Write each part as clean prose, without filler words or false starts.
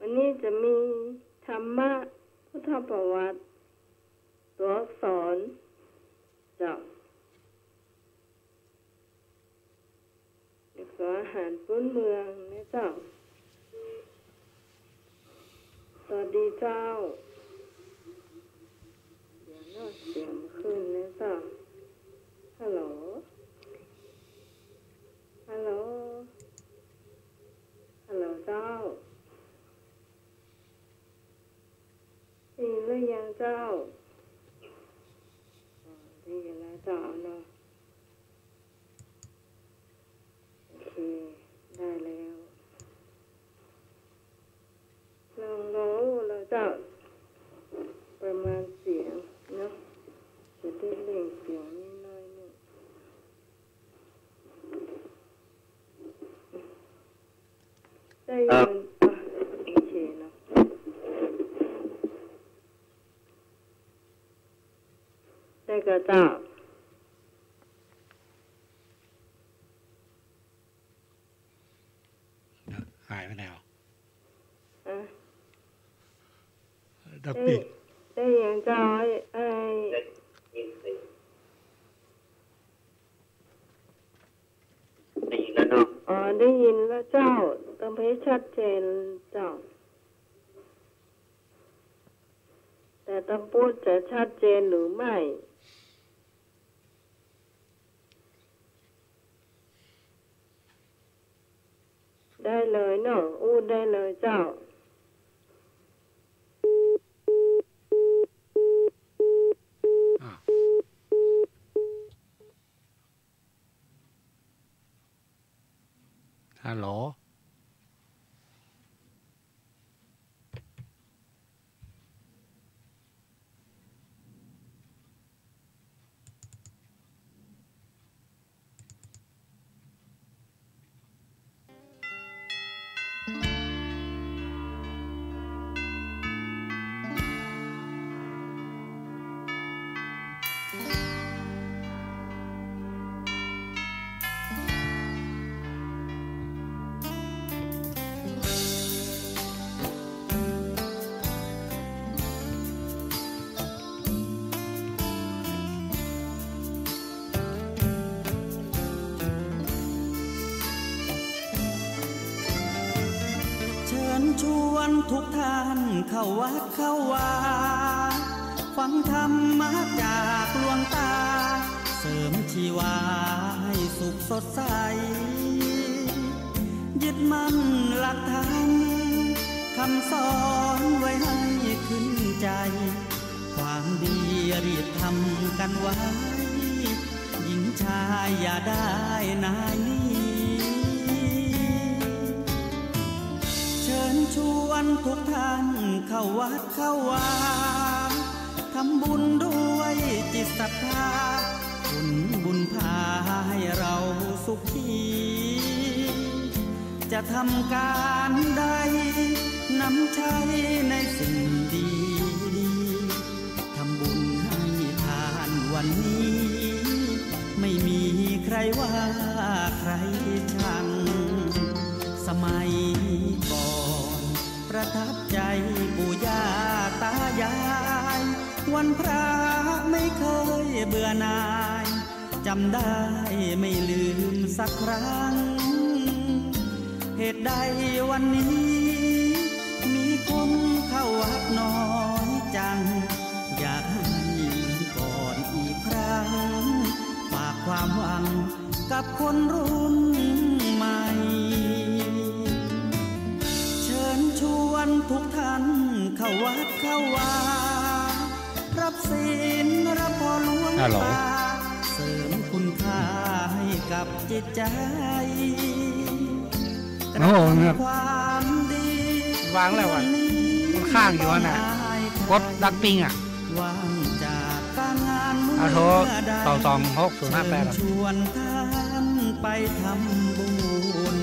วันนี้จะมีธรรมะพุทธประวัติตัวอักษรเจ้าแล้วก็อาหารพื้นเมืองนะเจ้าสวัสดีเจ้าเดี๋ยวนอดเสียงขึ้นนะเจ้าฮัลโหลฮัลโหลฮัลโหลเจ้าได้ยินหรือยังเจ้าได้ยินแล้วเจ้าเนาะโอเคได้แล้วลองรู้แล้วเจ้าประมาณเสียงเนาะจะได้เล่งเสียงนิดหน่อยนึงได้ยินโอเคเนาะได้ก็เจ้าหายไปแล้วดับปิดได้ยังเจ้าได้ยินแล้วเนาะได้ยินแล้วเจ้าต้องให้ชัดเจนเจ้าแต่ต้องพูดจะชัดเจนหรือไม่ได้เลยเนาะอู้ได้เลยเจ้าฮัลโหลชวนทุกท่านเข้าวัดเข้าวาฟังธรรมะจากหลวงตาเสริมชีวาให้สุขสดใสยึดมั่นหลักธรรมคำสอนไว้ให้ขึ้นใจความดีรีบทำกันไว้หญิงชายอย่าได้นายนี้เชิญชวนทุกท่านเข้าวัดเข้าวาทำบุญด้วยจิตศรัทธาบุญพาให้เราสุขีจะทำการใดนำใช้ในสิ่งดีทำบุญให้ทานวันนี้ไม่มีใครว่าใครชังสมัยก่อนประทับใจปู่ย่าตายายวันพระไม่เคยเบื่อหน่ายจำได้ไม่ลืมสักครั้งเหตุใดวันนี้มีคนเข้าวัดน้อยจังอยากให้ก่อนอีกครั้งฝากความหวังกับคนรุ่นใหม่เชิญชวนทุกท่านเข้าวัดเข้าวารับศีลรับพรหลวงตาเสริมคุณค่าให้กับจิตใจโอ้โหความดีวางแล้ววันมันข้างอยู่น่ะกดดักปิงอ่ะวางจากการงานเมื่อ226-058ชวนท่านไปทำบุญ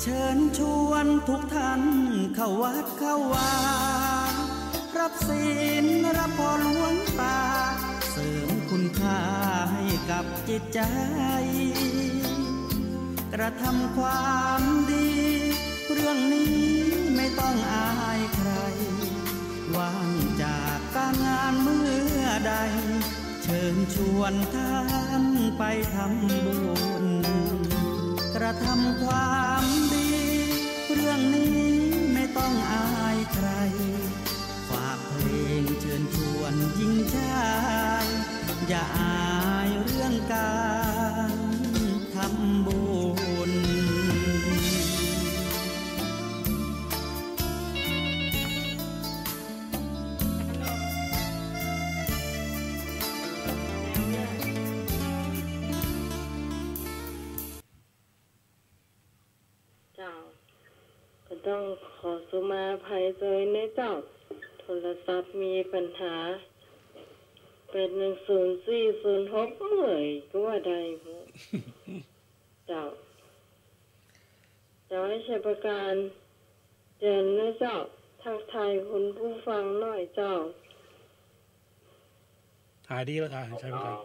เชิญชวนทุกท่านเข้าวัดเข้าวารับศีลรับพรหลวงตาเสริมคุณค่าให้กับจิตใจกระทำความดีเรื่องนี้ไม่ต้องอายใครว่างจากการงานเมื่อใดเชิญชวนท่านไปทำบุญกระทำความดีเรื่องนี้ไม่ต้องอายใครฝากเพลงเชิญชวนยิ่งชายอย่าอายเรื่องการทำบุญก็ต้องขอสุมาภัยเลยในเจ้าโทรศัพท์มีปัญหาเป็น10406เมื่อยก็ว่าได้เจ้าให้ใช้ประการเจนนะเจ้าทักทายคุณผู้ฟังหน่อยเจ้าถ่ายดีแล้วถ่ายใช้ประการ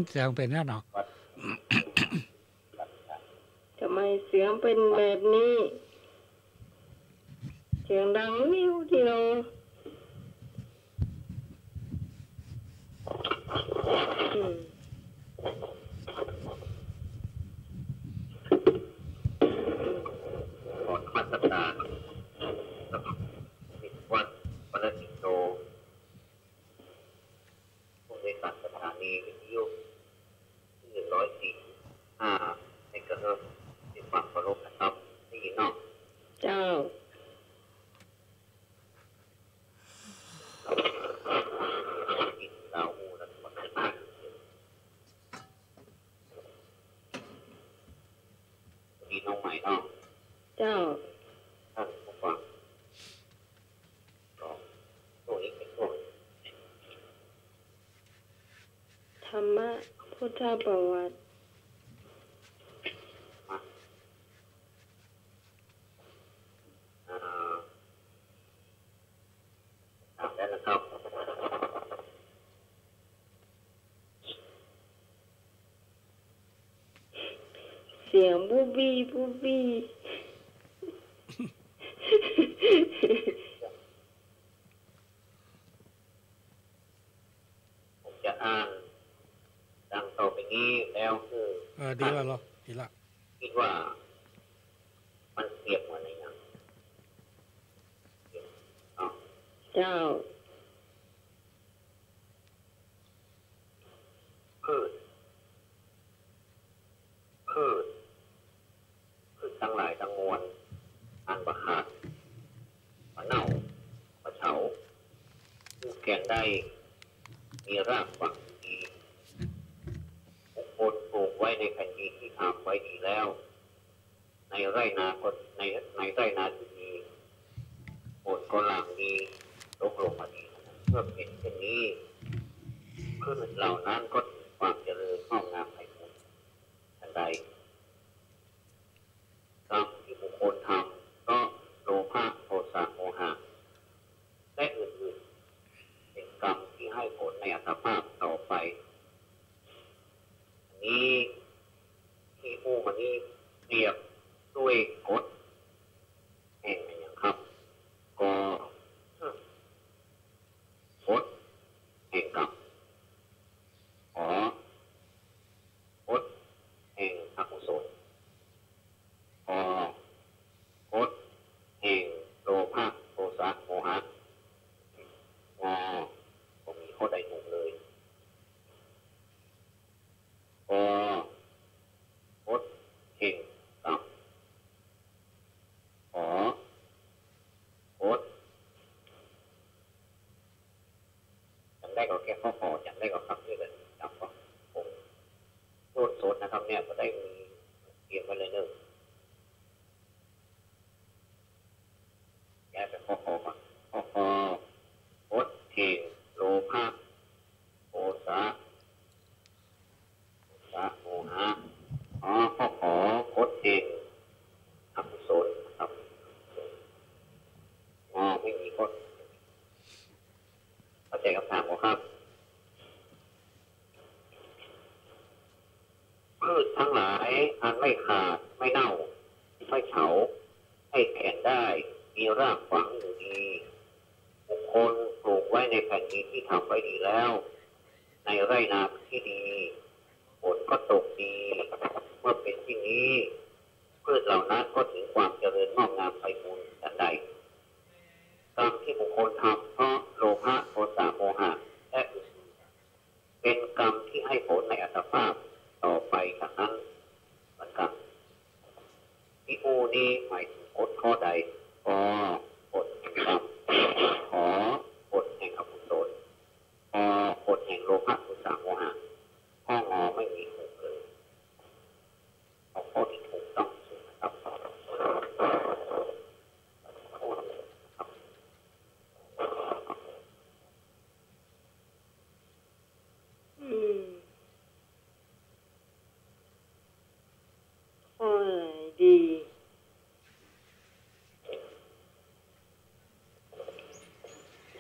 เสียงเป็นแน่นอนทำไมเสียงเป็นแบบนี้เสียงดังนิ้วเดียวขอมาตรการวันละสิบโลผู้ในการสถานีวิทยุ104.5ในกระเฮิร์ตในความเคารพนะครับนี่เนาะเจ้าเราหูและหมดเลยนะดีน้องใหม่เนาะเจ้าท่านผู้ฟังก็ตัวนี้เป็นตัวธรรมะพุทธประวัติตามได้นะครับเสียงบูบี้บูบี้ผมจะอ่านดังต่อไปนี้แล้วคือดีแล้วเหรอดีละคิดว่ามันเปรียบเหมือนอะไรอย่างเจ้าพืชทั้งหลายทั้งมวลอันประขาดประเน่าประเฉาผู้แก่นได้มีรากฝังดีบุคคลปลูกไว้ในแผ่นดินที่ทำไว้ดีแล้วในไร่นาก็ในไร่นาจะมีผลก็หลังดีลงมาดีเมื่อเป็นเช่นนี้พืชเหล่านั้นก็ความเจริญงอกงามไพบูลย์ทันใดกรรมที่บุคคลทำก็โลภะโทสะโมหะและอื่นๆเป็นกรรมที่ให้ผลในอัตภาพต่อไปอันนี้ที่ผู้มันนี้เปรียบด้วยกฎแห่งอย่างครับก็กฎแห่งกรรมกฎแห่งอกุศลกฎแห่งโลภะโทสะโมหะก็มีข้อใดหนึ่งเลยกฎแห่งกรรมกฎจำได้ก็แค่ข้อจำได้ก็ครับนี่เลยจำก็ผมโทษโทษนะครับเนี่ยก็ได้มีเตรียมไว้เลยเนอะ พืชทั้งหลายอันไม่ขาดไม่เน่าไม่เฉาให้แข็งได้มีรากฝังอยู่ดีบุคคลปลูกไว้ในแผ่นดินที่ทำไว้ดีแล้วในไร่นาที่ดีฝนก็ตกดีเมื่อเป็นที่นี้พืชเหล่านั้นก็ถึงความเจริญงอกงามไพบูลย์ฉันใดกรรมที่บุคคลทำเพราะโลภะโทสะโมหะและเป็นกรรมที่ให้ผลในอัตภาพต่อไปฉะนั้นเหมือนกันวิอูนี้หมายถึงกฎข้อใดก็กฎแห่งกรรมขอกฎแห่งอกุศลขอกฎแห่งโลภะโทสะโมหะข้องอไม่มีถูกเลยเอาข้อที่ถูกต้องนะครับข้อไหนดี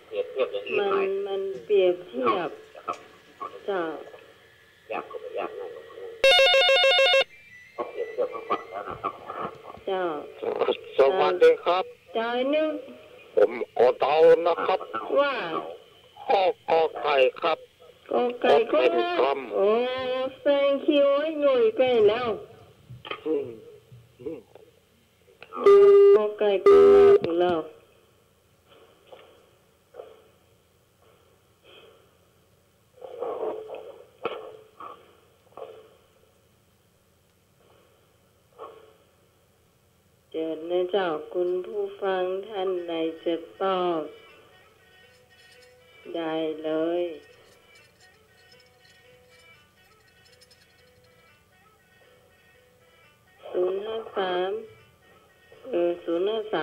เปรียบเทียบอย่างนี้ มั ไหม มันเปรียบเทียบ นะครับ เจ้า อยากก็ไม่อยากง่ายก็ไม่ง่ายเขาเปรียบเทียบให้ฟังแล้วนะครับ เจ้า สวัสดีครับ เจ้านึก ผมโอเตานะครับ ว่า ข้อกอไก่ครับ ก็ไก่ก็ เป็นกรรม โอ้แซงคิวให้หน่อยไปแล้วก็ไก่ก็แล้วเจิดนะเจ้าคุณผู้ฟังท่านใดจะตอบได้เลย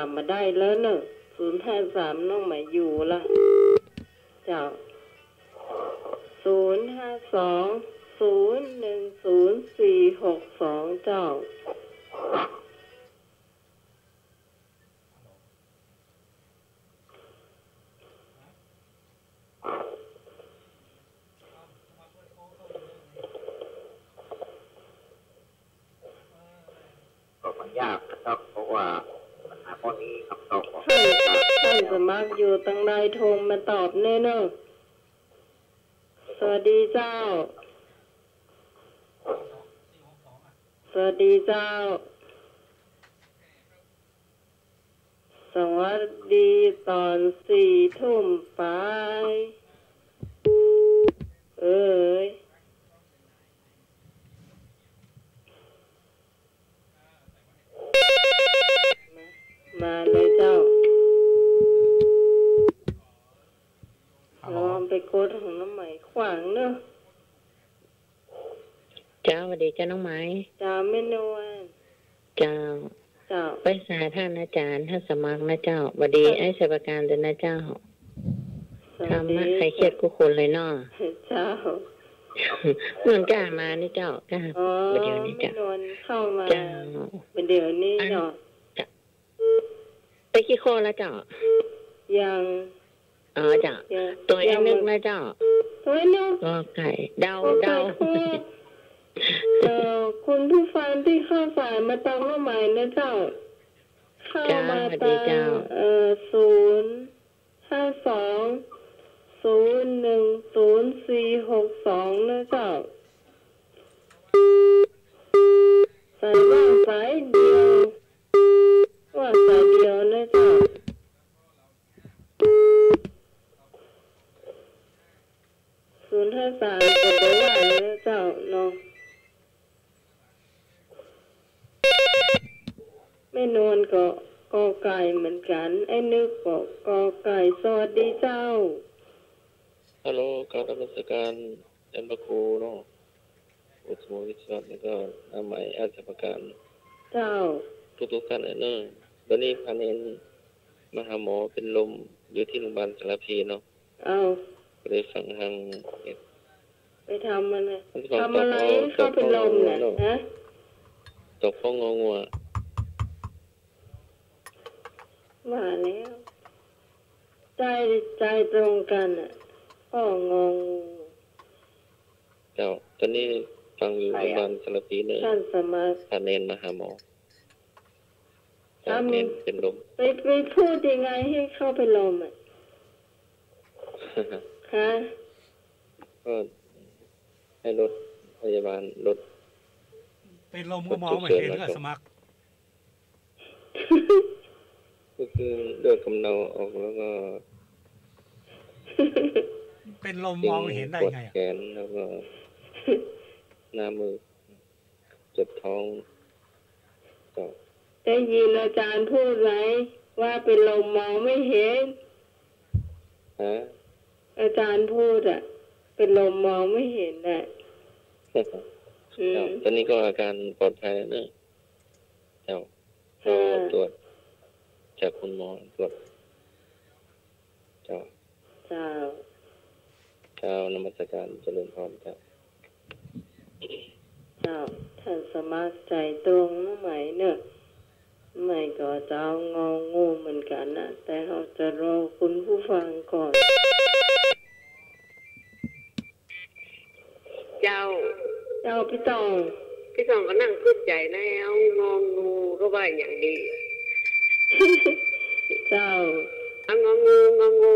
053มาได้แล้วเนอะ053น้องหมายอยู่ละเจ้า052010462เจ้าก็มันยากนะครับเพราะว่าปัญหาข้อนี้คำตอบของ ท่านสมัครอยู่ตั้งใดโทรมาตอบแน่เนอะสวัสดีเจ้า สวัสดีเจ้า สวัสดีตอน4 ทุ่มไปเอ้ยมาเลยเจ้าลองไปกดของน้ำไหมขวางเนอะ เจ้าสวัสดีเจ้าน้องไม้ จ้าไม่นวล เจ้า เจ้า ไปสาท่านอาจารย์ท่านสมัครนะเจ้าสวัสดีไอ้สประการเดินนะเจ้าทำนะใครเครียดกูคนเลยเนาะ เจ้า เมืองกล้ามานี่เจ้ากล้า อ๋อ ประเดี๋ยวนี้ ไม่ เจ้าน วลเข้ามา เจ้า ประเดี๋ยวนี้เนาะ ไปกี่โคแล้วเจ้า ยัง อ๋อเจ้า ยัง ตัวเองนึกนะเจ้า ตัวนึก ก็ไก่เดา ก็ไก่คุณผู้ฟังที่เข้าสายมาตามเข้าใหม่นะเจ้า เข้ามาตาม052010462นะเจ้าสายว่างสายเดียวว่าสายเดียวนะเจ้า053ก็บอกว่านะเจ้าเนาะไม่นอนก็กอไก่เหมือนกันไอ้นึกก็กอไก่สวัสดีเจ้า ฮัลโหลการดำเนินการยันประครูเนาะอุทโมวิศวะแล้วก็น้ำใหม่อาชญาการ เจ้า ทุกๆท่านเนอะตอนนี้พาเนนมาหาหมอเป็นลมอยู่ที่โรงพยาบาลสารพีเนาะ เอา ก็เลยฟังทาง ไปทำมันนะทำอะไรเข้าเป็นลมน่ะฮะ ตกข้องงัว ว่าแล้วใจตรงกันอ่ะพ่องง เจ้าตอนนี้แก ฟังอยู่โรงพยาบาลสระปีเลย ท่านสมา พาเนนมาหาหมอพาเนนเป็นลม ไปพูดยังไงให้เข้าไปลมอ่ะ ฮะ ก็ให้รถพยาบาลรถ เป็นลมก็มองไม่เห็นก็สมัคร ก็คือเลือดกำเดาออกแล้วก็ เป็นลมมองไม่เห็นได้ ปวด ไง แขนแล้วก็หน้ามือเจ็บท้องก็ ได้ยินอาจารย์พูดไหมว่าเป็นลมมองไม่เห็น ฮะ อาจารย์พูดอ่ะ เป็นลมมองไม่เห็นอ่ะ ตอนนี้ก็อาการปลอดภัยแล้วเนอะเจ้าตรวจจากคุณหมอตรวจเจ้า เจ้า เจ้านมัสการเจริญพรเจ้า เจ้าท่านสมัครใจตรงนะไหมเนอะไม่ก็จะเอางองูเหมือนกันนะแต่เราจะรอคุณผู้ฟังก่อน เจ้า เจ้าพี่ตอง พี่สองก็นั่งขึ้นใจนะเอางองูก็ว่าอย่างดี เจ้า เอางองูงองู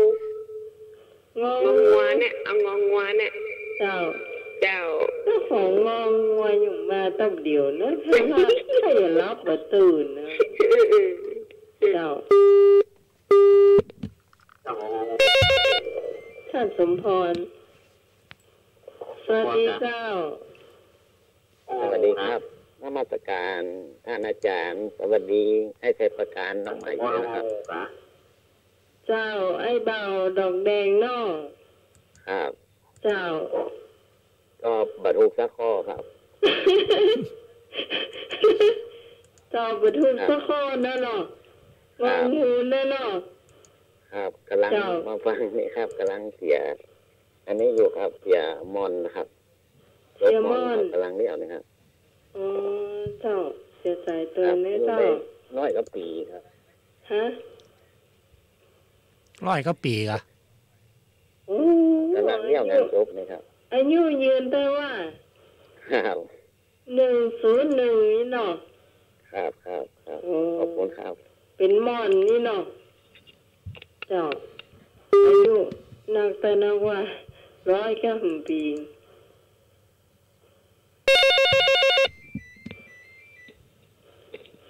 งอง องัวเนี่ยเอางองัวเนี่ย เจ้า เจ้า เจ้าของงองัวอยู่มาตั้งเดียวนะถ้าอย่ารับมาตื่นนะเจ้าท่านสมพรสวัสดีเจ้า สวัสดีครับนมัสการท่านอาจารย์สวัสดีให้เทศกาลน้องใหม่ด้วยนะครับ เจ้าไอ้เบาดอกแดงนอก ครับ เจ้า ก็บรรทุกสักข้อครับ เจ้าบรรทุกสักข้อนั่นหรอวางงูนั่นหรอ ครับกำลังมาฟังนี่ครับกำลังเสีย อันนี้อยู่ครับเสียมอนนะครับรถมอนกำลังเลี้ยวนะครับ อ๋อเจ้าเสียใจตัวนี้เจ้า น้อยก็ปีครับ ฮะ ร้อยก็ปีกะ โอ้ กำลังเลี้ยวงานจบนี่ครับ อายุยืนแต่ว่า ครับ 101นี่เนาะ ครับครับครับขอบคุณครับ เป็นม่อนนี่เนาะเจ้าอายุนักแต่นักว่า109 ปี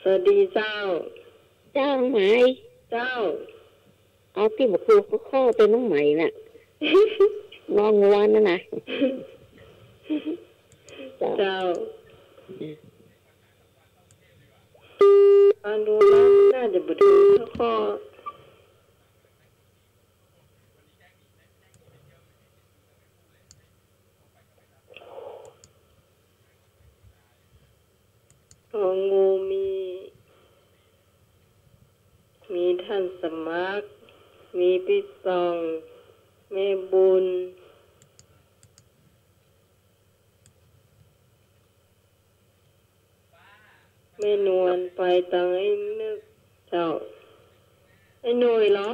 สวัสดีเจ้า เจ้าไหม เจ้า เอาที่บอกคือข้อเป็นน้องใหม่น่ะ งองัวนั่นนะ เจ้าฟังดูแล้วน่าจะบรรทุกข้อของงูมีท่านสมัคร มีพี่ซองแม่บุญแม่นวลไปตังไอ้นึกเจ้าไอ้หน่วยเหรอ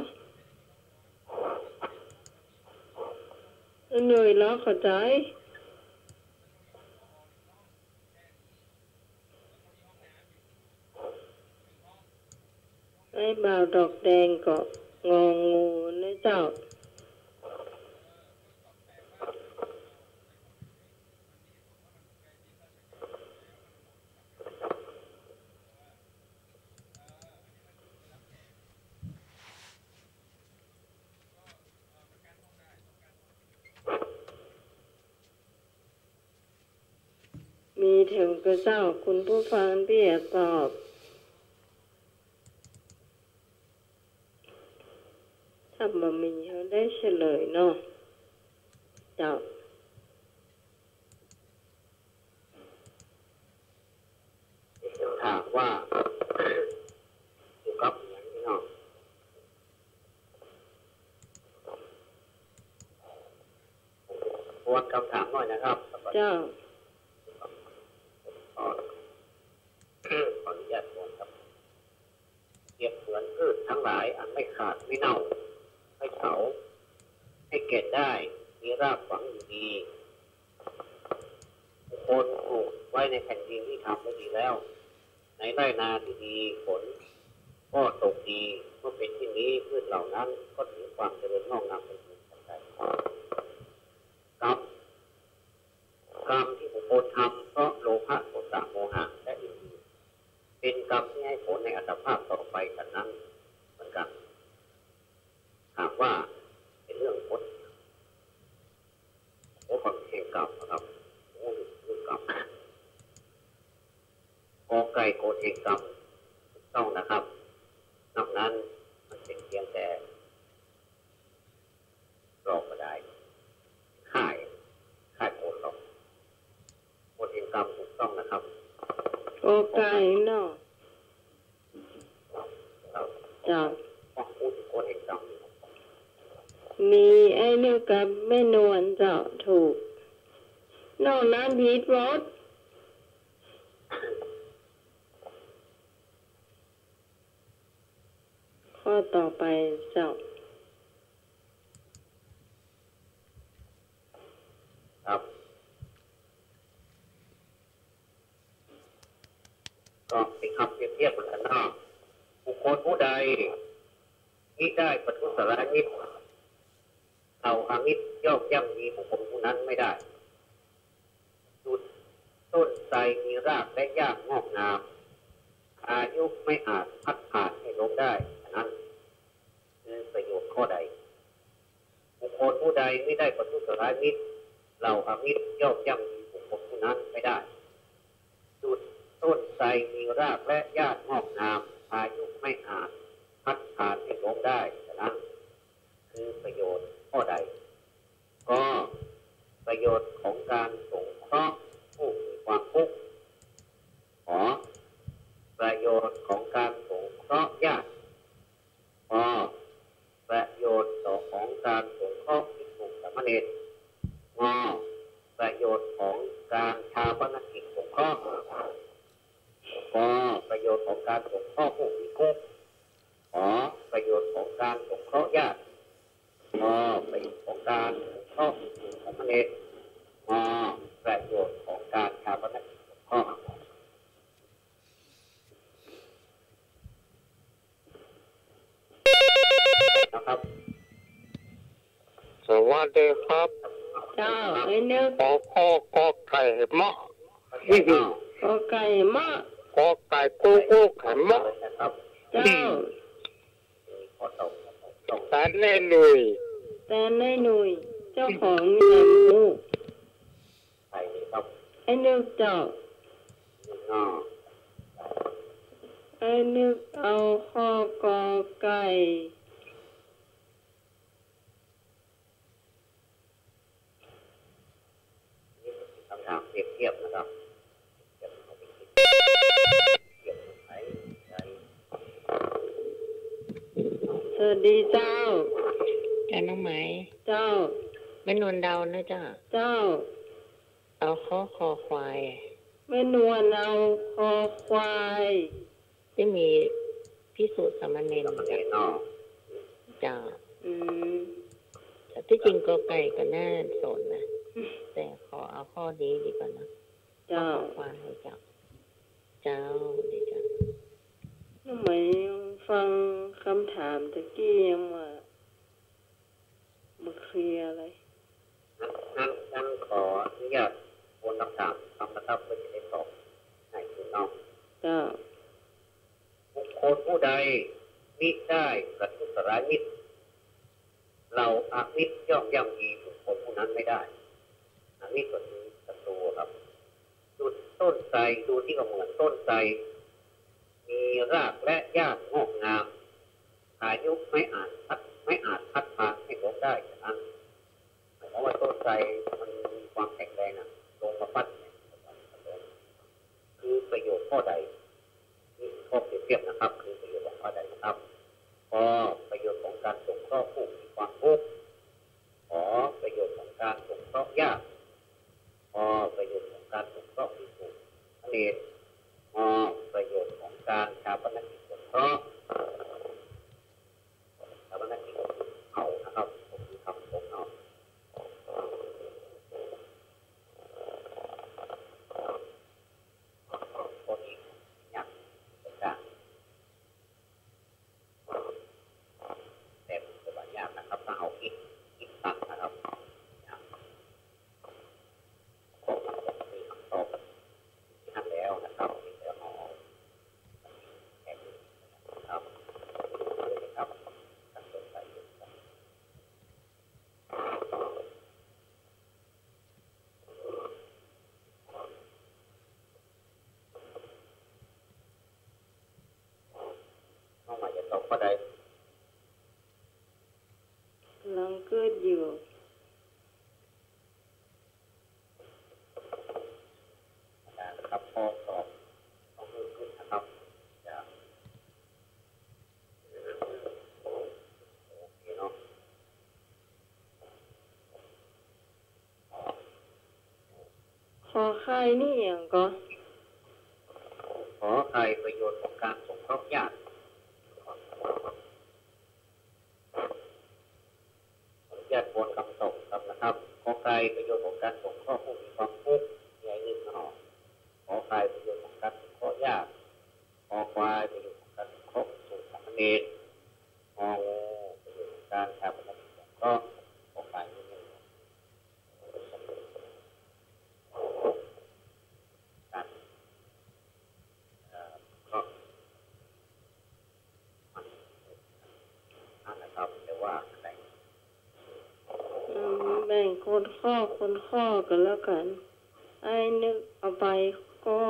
ไอ้หน่วยเหรอเข้าใจไอ้บ่าวดอกแดงก็งองูนะเจ้ามีถึงกระเจ้าคุณผู้ฟังที่อยากตอบถ้ามันมีเขาได้เฉลยเนาะเจ้าถามว่าอยู่กับอย่างนี้เนาะวนคำถามหน่อยนะครับ เจ้า ขออนุญาตก่อนครับเก็บเหมือนพืชทั้งหลายอันไม่ขาดไม่เน่าไม่เฉาให้เก็บได้มีรากฝังอยู่ดี คลปลูกไว้ในแผ่นดินที่ทำไว้ดีแล้วในไร่นาที่ดีฝนก็ตกดีเมื่อเป็นที่นี้พืชเหล่านั้นก็ถึงความเจริญงอกงามเป็นผลทันใดกรรมที่บุคคลทำเพราะโลภะโทสะโมหะและอื่นๆเป็นกรรมที่ให้ผลในอัตภาพต่อไปกันนั้นเหมือนกันหากว่าเป็นเรื่องผลความเสี่ยงกรรมนะครับเรื่องกรรมกอไก่โกฎแห่งกรรมต้องนะครับนอกนั้นมันเป็นเพียงแต่หลอกก็ได้ค่ายโกฎหรอกโกฎแห่งกรรมถูกต้องนะครับโอไก่เนาะจ้ะต้องพูดถึงโกฎแห่งกรรมมีไอ้นี่กับแม่นวลเจ้าถูกนอกนั้นผิดหมดข้อต่อไปเจ้าครับก็เป็นคำเปรียบเทียบเหมือนกันนะบุคคลผู้ใดที่ได้ประทุษร้ายมิตรเอาอามิตรย่อมย่ำยีบุคคลผู้นั้นไม่ได้จุดต้นไทรมีรากและหญ้างอกงามอายุไม่อาจพัดผ่านให้ล้มได้นั้นคือประโยชน์ข้อใดบุคคลผู้ใดไม่ได้ประทุษร้ายมิตรเราอามิตรย่อมย่ำยีบุคคลผู้นั้นไม่ได้จุดต้นไทรมีรากและหญ้างอกงามอายุไม่อาจพัดผ่านให้ล้มได้นั้นคือประโยชน์ข้อใดก็ประโยชน์ของการสงเคราะห์ผู้มีความทุกข์ขอประโยชน์ของการสงเคราะห์ญาติขอประโยชน์ของการสงเคราะห์ภิกษุสามเณรงอประโยชน์ของการชาปนกิจสงเคราะห์ขอประโยชน์ของการสงเคราะห์ผู้มีทุกข์ขอประโยชน์ของการสงเคราะห์ญาติขอประโยชน์ของการสงเคราะห์ภิกษุสามเณรขอประโยชน์ของการชาปนกิจสงเคราะห์นะครับสวัสดีครับ เจ้าไอ้นึกกอไก่มะกอไก่มะกอไก่กูไข่มะเจ้าแต่แน่หนุ่ยเจ้าของมีหมูไอ้นึกเจ้าไอ้นึกเอาข้อกอไก่คำถามเปรียบเทียบนะครับสวัสดีเจ้าน้องไหมเจ้าแม่นวลเดานะจ้าเจ้าเอาคอควายแม่นวลเอาคอควายที่มีพิสูจน์สามเณรจ้าแต่ที่จริงกอไก่ก็น่าสนนะแต่ขอเอาข้อดีดีกว่านะเจ้าควายเจ้าดีจ้าทำไมฟังคำถามตะกี้ยังมาเคลียร์อะไรงั้นขออนุญาตวนคำถามนะครับเพื่อจะได้ตอบให้คุณน้องบุคคลผู้ใดมิได้ประทุษร้ายมิตรเราอามิตรย่อมย่ำยีบุคคลผู้นั้นไม่ได้อามิตรก็คือศัตรูครับดูต้นไทรดูที่ก็เหมือนต้นไทรมีรากและหญ้างอกงามอายุไม่อาจพัดพาให้ล้มได้ฉะนั้นหมายความว่าต้นไทรมันมีความแข็งแรงนะลงมาพัดคือประโยชน์ข้อใดนี่ข้อเปรียบเทียบนะครับคือประโยชน์ของข้อใดนะครับก็ประโยชน์ของการสงเคราะห์ผู้มีความทุกข์ขอประโยชน์ของการสงเคราะห์ญาติขอประโยชน์ของการสงเคราะห์ภิกษุสามเณรขอประโยชน์ของการชาปนกิจสงเคราะห์ชาปนกิจเขานะครับผมมีคำสงเคราะห์ นะครับพอสอบต้องเพิ่มขึ้นนะครับจะโอเคเนาะขอไข่นี่อย่างก็ ขอใครประโยชน์ของการสงเคราะห์ญาติญาติควรคำตกครับนะครับขอใครประโยชน์ของการสงเคราะห์ผู้มีความทุกข์ใหญ่ยิ่งหนอขอใครประโยชน์ของการสงเคราะห์ญาติขอควายประโยชน์ของการสงเคราะห์สู่สามเณรของูประโยชน์ของการชาปนกิจสงเคราะห์ขอใครประโยชน์การก็นะครับแต่ว่าอะไร แบ่งคนข้อกันแล้วกัน ไอ้นึกเอาไปก็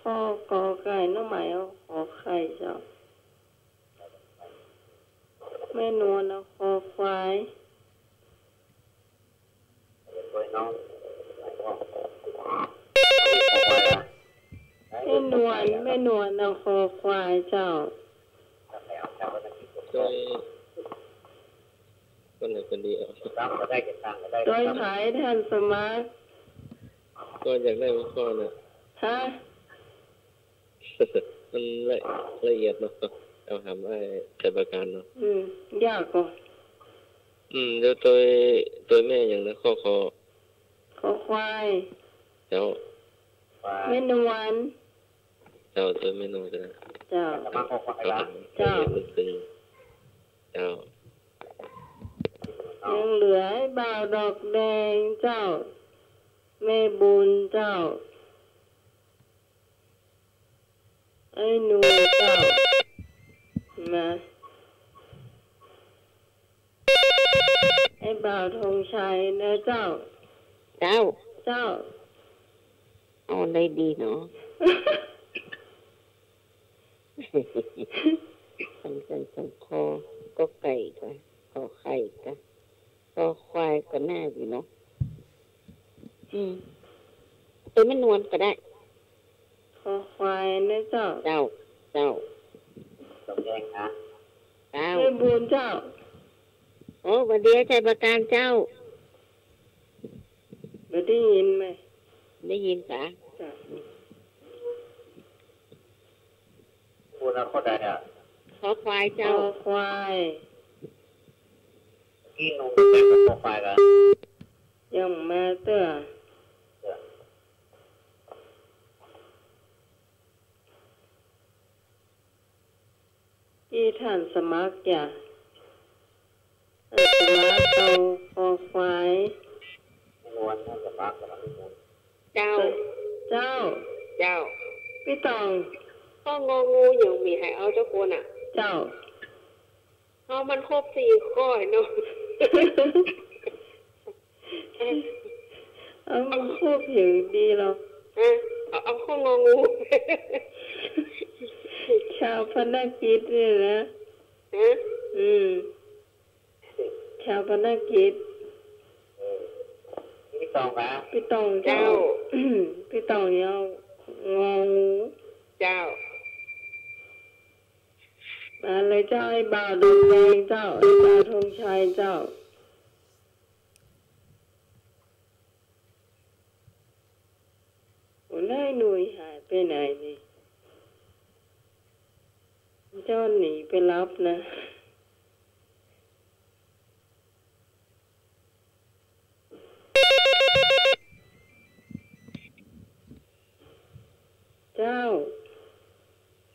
ข้อกอไก่น้องหมายเอาขอไข่เจ้าแม่นวลเอาคอควายแม่นวลเอาคอควายเจ้าคนไหนคนเดียว โดยขายแทนสมาร์ท ก็อยากได้หัวข้อนะ ฮะ มันละเอียดเนาะเอาทำได้แต่ประการเนาะยากกว่าเดี๋ยวตัวแม่อย่างนั้นข้อควาย เจ้าแม่นวลเจ้าตัวแม่นวลนะเจ้าเจ้ายังเหลือไอ้บ่าวดอกแดงเจ้าแม่บุญเจ้าไอ้หนูเจ้ามาไอ้บ่าวธงชัยนะเจ้าเอาอะไรดีเนาะสังคอก็ไก่ก็ขอไข่ก็ขอควายก็น่าอยู่เนาะตัวไม่นวลก็ได้ขอควายนะเจ้าตรงแดงนะแม่บุญเจ้าโอ้วันเดียวใจประการเจ้าได้ยินไหมได้ยินจ้ะพูดแล้วข้อใดอ่ะขอควายเจ้าขอควายที่หนูเป็นขอควายกันยังมาเตื้อที่ท่านสมัครอย่าสมัครเอาคอควายนวลท่านสมัครกับพี่บุญเจ้าพี่ตองข้ององูอย่างมีให้เอาเจ้าคนอ่ะเจ้าเอามันครบ4 ข้อเนาะเอามันครบอยู่ดีหรอเอาข้ององูชาวพนักกิจนี่นะชาวพนักกิจพี่ตองนะพี่ตองเจ้าพี่ตองยาวงองูเจ้ามาเลยเจ้าไอ้บ่าวดงแดงเจ้าไอ้บ่าวธงชัยเจ้าโอ้ยหนุ่ยหายไปไหนนี่เจ้าหนีไปรับนะเจ้า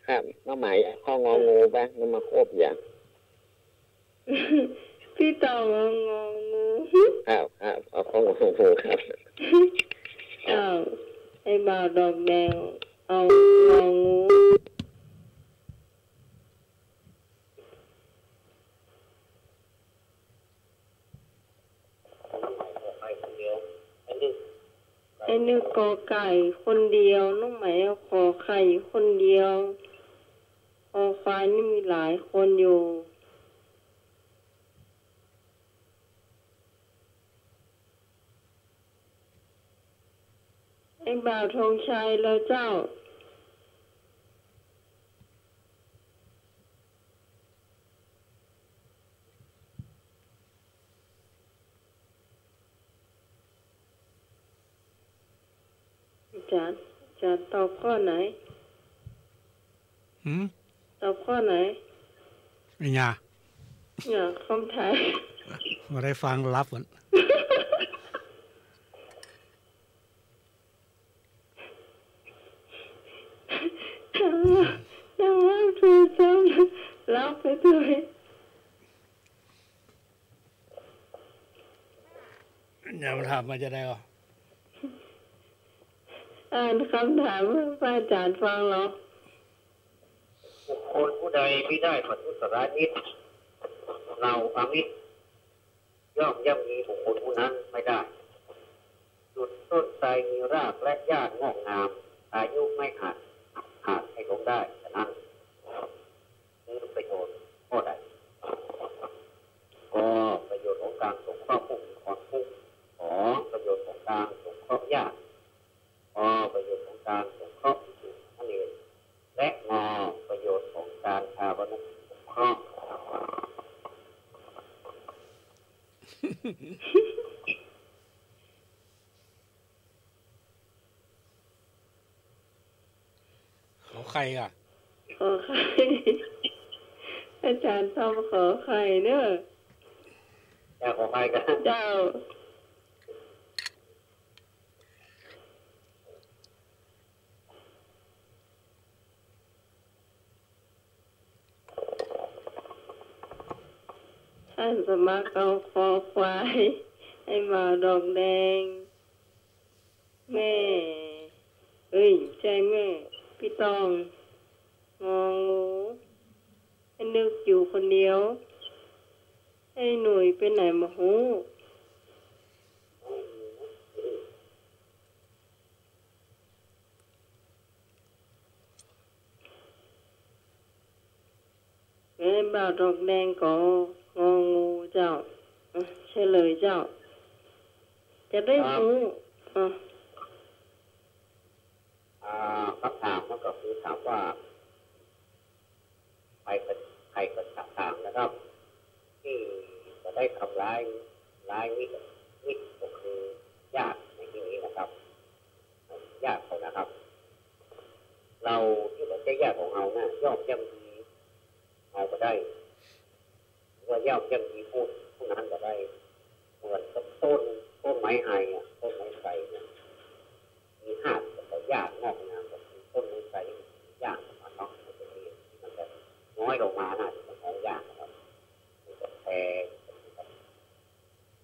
ครับน้องหมายข้ององูบ้างมันมาครบอย่างพี่ตองงองูครับเอาข้ององูครับไอ้บ่าวดอกแดงเอางองูไอ้นึกกอไก่คนเดียวน้องไหมเอาขอไข่คนเดียวคอควายนี่มีหลายคนอยู่ไ อ้บ่าวธงชัยแล้วเจ้าจะตอบข้อไหนตอบข้อไหนอย่าคำถามมาได้ฟังรับก่อนยังว่าคือซ้ำรับไปด้วยอย่ามาถามมาจะได้หรออ่านคำถามเพื่ออาจารย์ฟังหรอบุคคลผู้ใดไม่ได้ประทุษร้ายมิตรเราอามิตรย่อมย่ำมีบุคคลผู้นั้นไม่ได้จุดต้นไทรมีรากและหญ้างอกงามอายุไม่ขาดให้ลงได้ฉะนั้นนี่ประโยชน์ข้อใดก็ประโยชน์ของการสงเคราะห์ผู้มีความทุกข์ขอประโยชน์ของการสงเคราะห์ญาติประโยชน์ของการสงเคราะห์ผู้อื่นนั่นเองและประโยชน์ของการชาวนาสงเคราะห์ขอใครอ่ะขอใครอาจารย์ทำขอใครเนอะจะขอใครกันเจ้าท่านสมัครเอาคอควายให้มาดอกแดงแม่ใจแม่พี่ตองงองูให้นึกอยู่คนเดียวให้หนุ่ยไปไหนมาหูแม่บ่าวดอกแดงก็งองูเจ้าใช่เลยเจ้าจะได้หูคำถามมันก็คือถามว่าใครเป็นถามนะครับที่จะได้ทำร้ายมิตรก็คือญาติในที่นี้นะครับญาติเขานะครับ เราที่เป็นญาติของเราเนี่ยย่อมย่ำดีเอาก็ได้ว่าย่อมย่ำดีผู้นั้นก็ได้เหมือนกับต้นไม้ไผ่ต้นไม้ไผ่มีหาดกับหญ้างอกงามกับต้นไม้ไผ่หญ้ามันเนาะมันจะน้อยลงมาหาเป็นของหญ้าครับมันจะแพง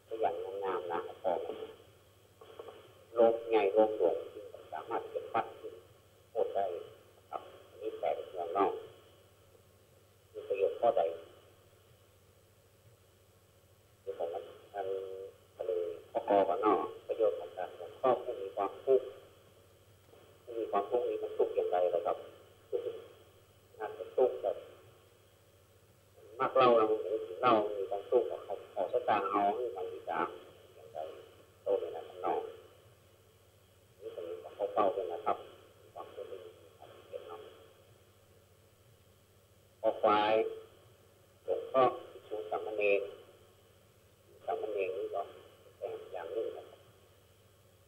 ตัวอย่างงามนะพอลมใหญ่ลมหลวงสามารถเก็บปัดโคตรได้ครับนี่แต่เป็นเมืองนอกมีประโยชน์ข้อใดที่ผมทางทะเลพอกันนอกประโยชน์ของการสงเคราะห์ผู้มีความทุกข์นี้มันทุกข์อย่างไรนะครับน่าจะทุกข์แบบมักเล่าเรามีความทุกข์ของสตางค์เอาให้มันดีจังอย่างไรโตในนั้นนอกนี่เป็นของเป้าเป็นนะครับความทุกข์เป็นเนาะพอควายหลวงพ่อชูสามเณรนี่ก็เป็นอย่างนึงนะครับ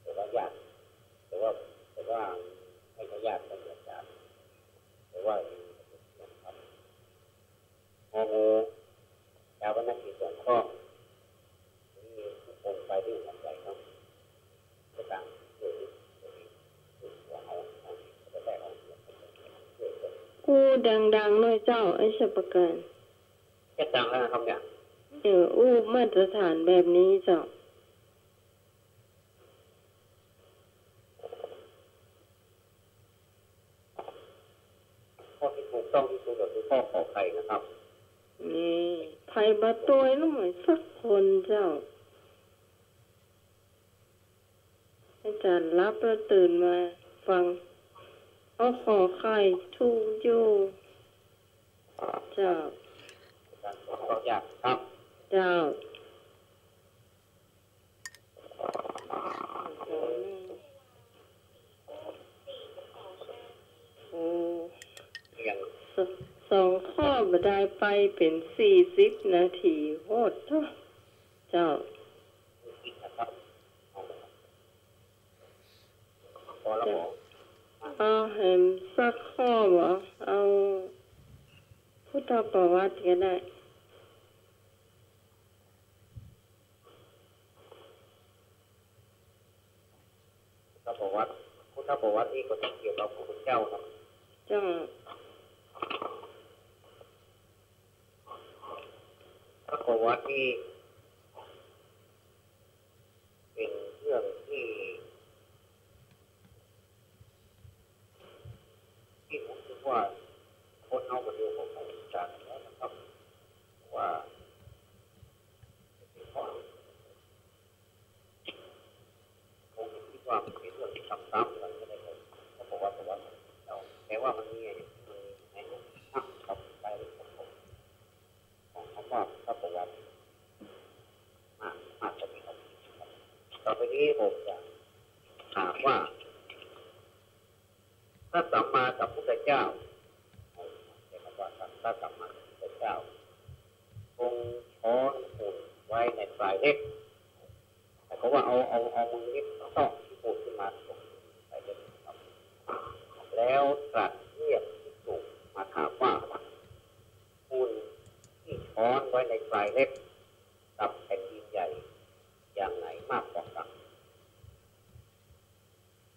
แต่ว่าญาติแต่ว่าไม่ใช่ญาติเป็นอาจารย์แต่ว่าครับงองูชาวนาที่ส่วนข้อนี่องค์ไปที่หัวใจเนาะจะต่างหัวเอาจะได้เอากูดังๆหน่อยเจ้าไอ้สัปการจะดังแล้วนะครับเนี่ยมาตรฐานแบบนี้เจ้าที่ถูกต้องที่สุดก็คือข้อขอไข่นะครับนี่ไผ่บะตัวน้ำหน่อยสักคนเจ้าอาจารย์รับแล้วตื่นมาฟังเอาขอไข่ถูกอยู่เจ้าก็อยากครับเจ้า 2 ข้อบ่ได้ไปเป็น40 นาทีโหดเนาะเจ้าเอาเห็นสักข้อบ่เอาพุทธประวัติก็ได้พุทธประวัตินี่ก็ต้องเกี่ยวกับพระพุทธเจ้าครับจ้าพระประวัตินี่เป็นเรื่องที่ผมคิดว่าคนเอามาดูของอาจารย์แล้วนะครับว่าผมคิดว่ามันเป็นเรื่องที่ซ้ำๆกันไม่ได้เลยพระประวัติเราแต่ว่ามันมีในรูปภาพกับรายละเอียดของคำว่าพระประวัติอาจจะมีความคิดต่อไปนี้ผมจะถามว่าพระสัมมาสัมพุทธเจ้าเรียกว่าพระสัมมาสัมพุทธเจ้าทรงช้อนหุ่นไว้ในปลายเล็บแต่เขาว่าเอามือเล็บต้องที่ปูดขึ้นมาตรงปลายเล็บครับแล้วตรัสเรียกภิกษุมาถามว่าหุ่นที่ช้อนไว้ในปลายเล็บกับแผ่นดินใหญ่อย่างไหนมากกว่ากัน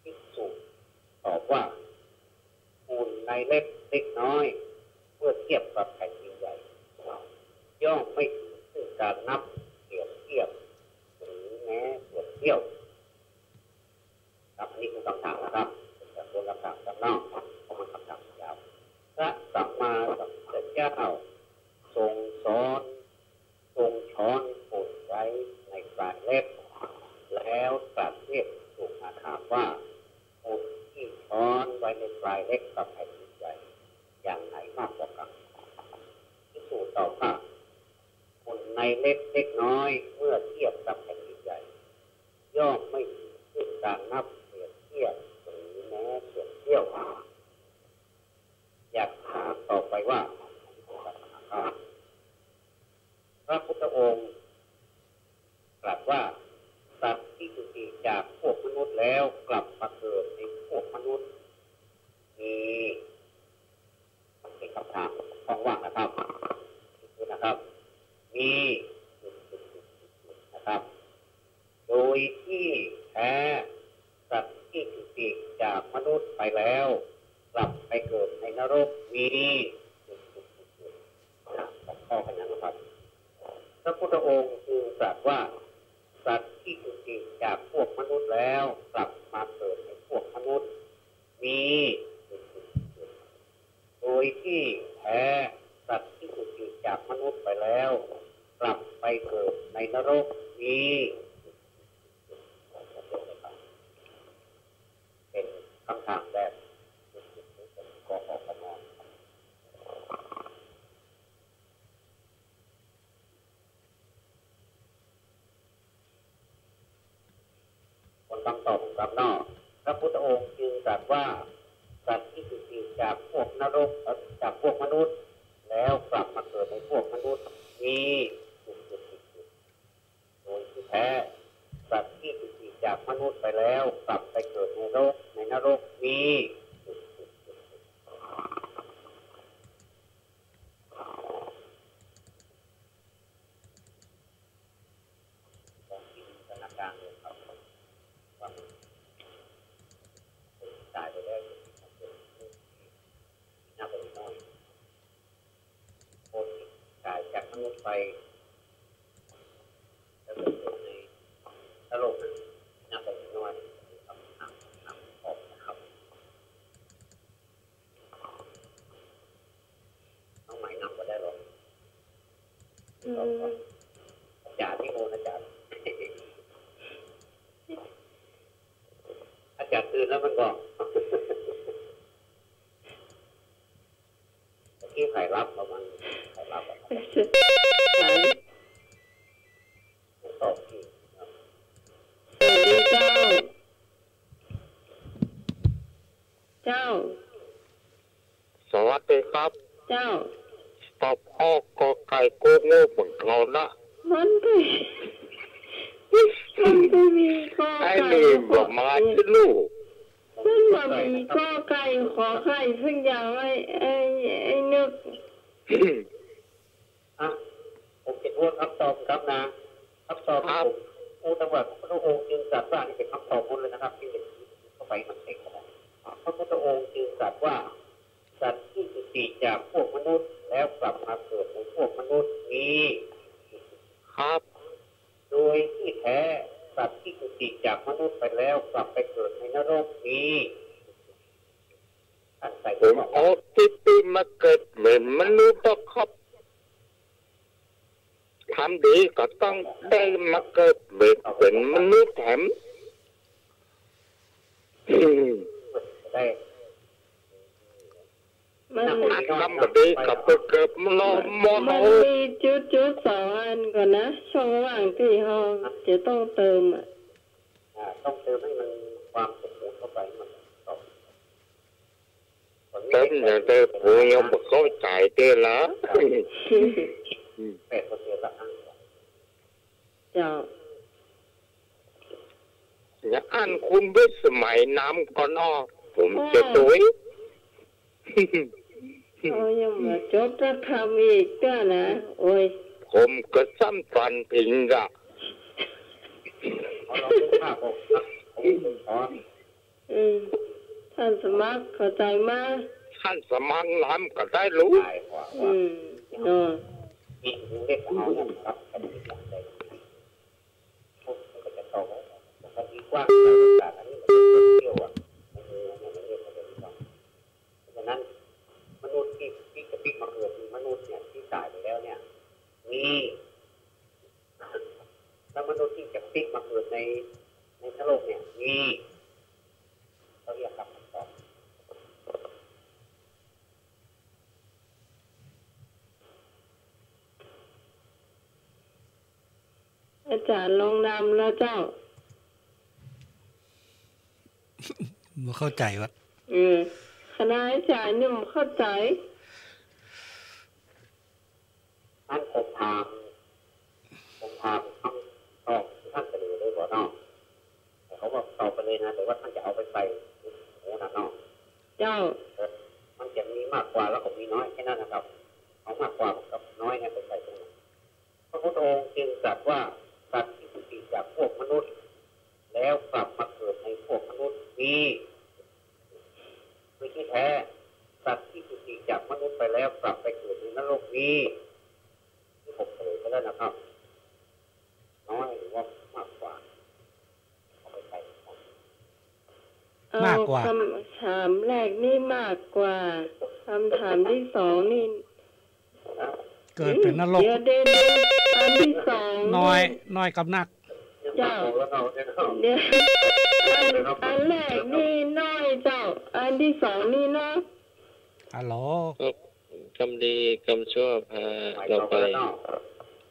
ภิกษุตอบว่าหุ่นในเล็บเล็กน้อยเมื่อเทียบกับแผ่นดินใหญ่ย่อมไม่ถึงการนับเปรียบเทียบหรือแม้เปรียบเทียบครับนี่คือคำถามนะครับเป็นตัวคำถามจำนอกเพราะมันคำถามยาวพระสัมมาสัมพุทธเจ้าทรงช้อนหุ่นไว้ในปลายเล็บแล้วตรัสเรียกถูกมาถามว่าหุ่นที่ช้อนไว้ในปลายเล็บกับแผ่นดินใหญ่อย่างไหนมากกว่ากันภิกษุตอบว่าหุ่นในเล็บเล็กน้อยเมื่อเทียบกับแผ่นดินใหญ่ย่อมไม่ถึงการนับเปรียบเทียบหรือแม้เปรียบเทียบอยากถามต่อไปว่าพระพุทธองค์ตรัสว่าสัตว์ที่จุติจากพวกมนุษย์แล้วกลับมาเกิดในพวกมนุษย์มีเป็นคำถามว่างนะครับนะครับมีนะครับโดยที่แท้สัตว์ที่จุติจากมนุษย์ไปแล้วกลับไปเกิดในนรกมีข้อกันนะครับพระพุทธองค์จึงตรัสว่าสัตว์ที่จุติจากพวกมนุษย์แล้วกลับมาเกิดในพวกมนุษย์มีโดยที่แท้สัตว์ที่จุติจากมนุษย์ไปแล้วกลับไปเกิดในนรกมีเป็นคำถามแบบกอขมคำตอบกับนอกพระพุทธองค์จึงตรัสว่าสัตว์ที่จุติจากพวกนรกจากพวกมนุษย์แล้วกลับมาเกิดในพวกมนุษย์มีโดยที่แท้สัตว์ที่จุติจากมนุษย์ไปแล้วกลับไปเกิดในนรกมีตายไปแล้วน่าเป็นน้อยคนตายจากมนุษย์ไปแล้วก็เกิดในนรกน่าเป็นน้อยทำออกนะครับน้องใหม่นำก็ได้หรอกอาจารย์ที่โมนอาจารย์ตื่นแล้วมันบอกที่ไข่รับประมาณไข่รับตอบที่สวัสดีเจ้าสวัสดีครับ เจ้าตอบออกกอไก่โกโง่เหมือนเขาละมันก็มีข้อไก่ขอมาสิลูกซึ่งว่ามีข้อไก่ขอไข่ซึ่งอย่างไอ้นึกผมคิดว่าคำตอบครับนะคำตอบครับผู้ตำรวจพระพุทธองค์จึงตรัสว่านี่เป็นคำตอบหมดเลยนะครับที่เข้าไปมันเองพระพุทธองค์จึงตรัสว่าสัตว์ที่จุติจากพวกมนุษย์แล้วกลับมาเกิดในพวกมนุษย์นี้ครับโดยที่แท้สัตว์ที่จุติจากมนุษย์ไปแล้วกลับไปเกิดในนรกนี้ผมเอาที่ปีมาเกิดเหมือนมนุษย์ครับทำดีก็ต้องได้มาเกิดเป็นมนุษย์แถมได้มันทำดีกับเกิดมันมีจุดสองอันก่อนนะช่องว่างที่เราจะต้องเติมต้องเติมให้มันความสมบูรณ์เข้าไปมันเติมอย่างเดิมผมยังไม่เข้าใจเด้อละ8%ละเจ้าอย่าอ่านคุณวิสมัยน้ำก่อนอ้อผมจะตุยยังมาจบจะทำอีกก็นะโอ้ยผมก็ซ้ำฟันพิงกะท่านสมัครเข้าใจมาท่านสมัครน้ำก็ได้รู้มีเล็กของเขาครับเป็นอย่างไรพวกก็จะต่อปกติกว้างต่างๆอันนี้มันเที่ยวมันเรียกว่าเป็นต่อเพราะฉะนั้นมนุษย์ที่จะพลิกมาเกิดมนุษย์เนี่ยที่ตายไปแล้วเนี่ยมีแล้วมนุษย์ที่จะพลิกมาเกิดในโลกเนี่ยมีเขาเรียกคำตอบอาจารย์ลงนำแล้วเจ้าไม่เข้าใจวะคณะอาจารย์นี่มันเข้าใจท่านผมถามคำตอบท่านเสนอเลยก่อนเนาะแต่เขาบอกตอบไปเลยนะแต่ว่าท่านจะเอาไปใส่โอ้นะเนาะเจ้ามันจะมีมากกว่าแล้วก็มีน้อยแค่นั้นนะครับเอามากกว่ากับน้อยเนี่ยไปใส่ตรงนั้นพระพุทธองค์จึงตรัสว่าสัตว์ที่จุติจากพวกมนุษย์แล้วกลับมาเกิดในพวกมนุษย์นี้โดยที่แท้สัตว์ที่จุติจากมนุษย์ไปแล้วกลับไปเกิดในนรกนี้ที่ผมเผยไปแล้วนะครับน้อยหรือว่ามากกว่าเอาไปใส่มากกว่าคำถามแรกนี่มากกว่าคำถามที่สองนี่เกิดเป็นนรกอันที่สองน้อยกับนักเจ้าเดี๋ยวอันแรกนี่น้อยเจ้าอันที่สองนี่นะฮัลโหลกำดีกำชั่วพาเราไป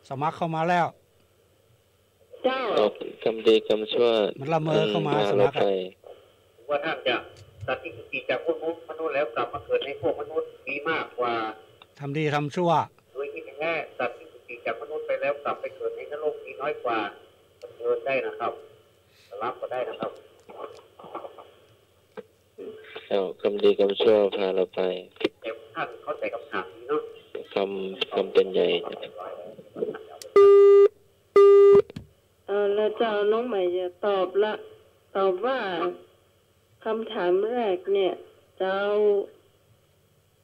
สมัครเข้ามาแล้วเจ้ากำดีกำชั่วมันละเมอเข้ามาสมัครว่าท่านจะสัตว์ที่จุติจากพวกมนุษย์แล้วกลับมาเกิดในพวกมนุษย์มีมากกว่าทำดีทำชั่วโดยที่แท้สัตว์ที่จุติจากมนุษย์ไปแล้วกลับไปเกิดในนรกมีน้อยกว่าเดินได้นะครับรับก็ได้นะครับคำดีคำชั่วพาเราไปท่านเข้าใจคำถามนี้เนาะคำเป็นใหญ่แล้วเจ้าน้องใหม่จะตอบว่าคำถามแรกเนี่ยเจ้า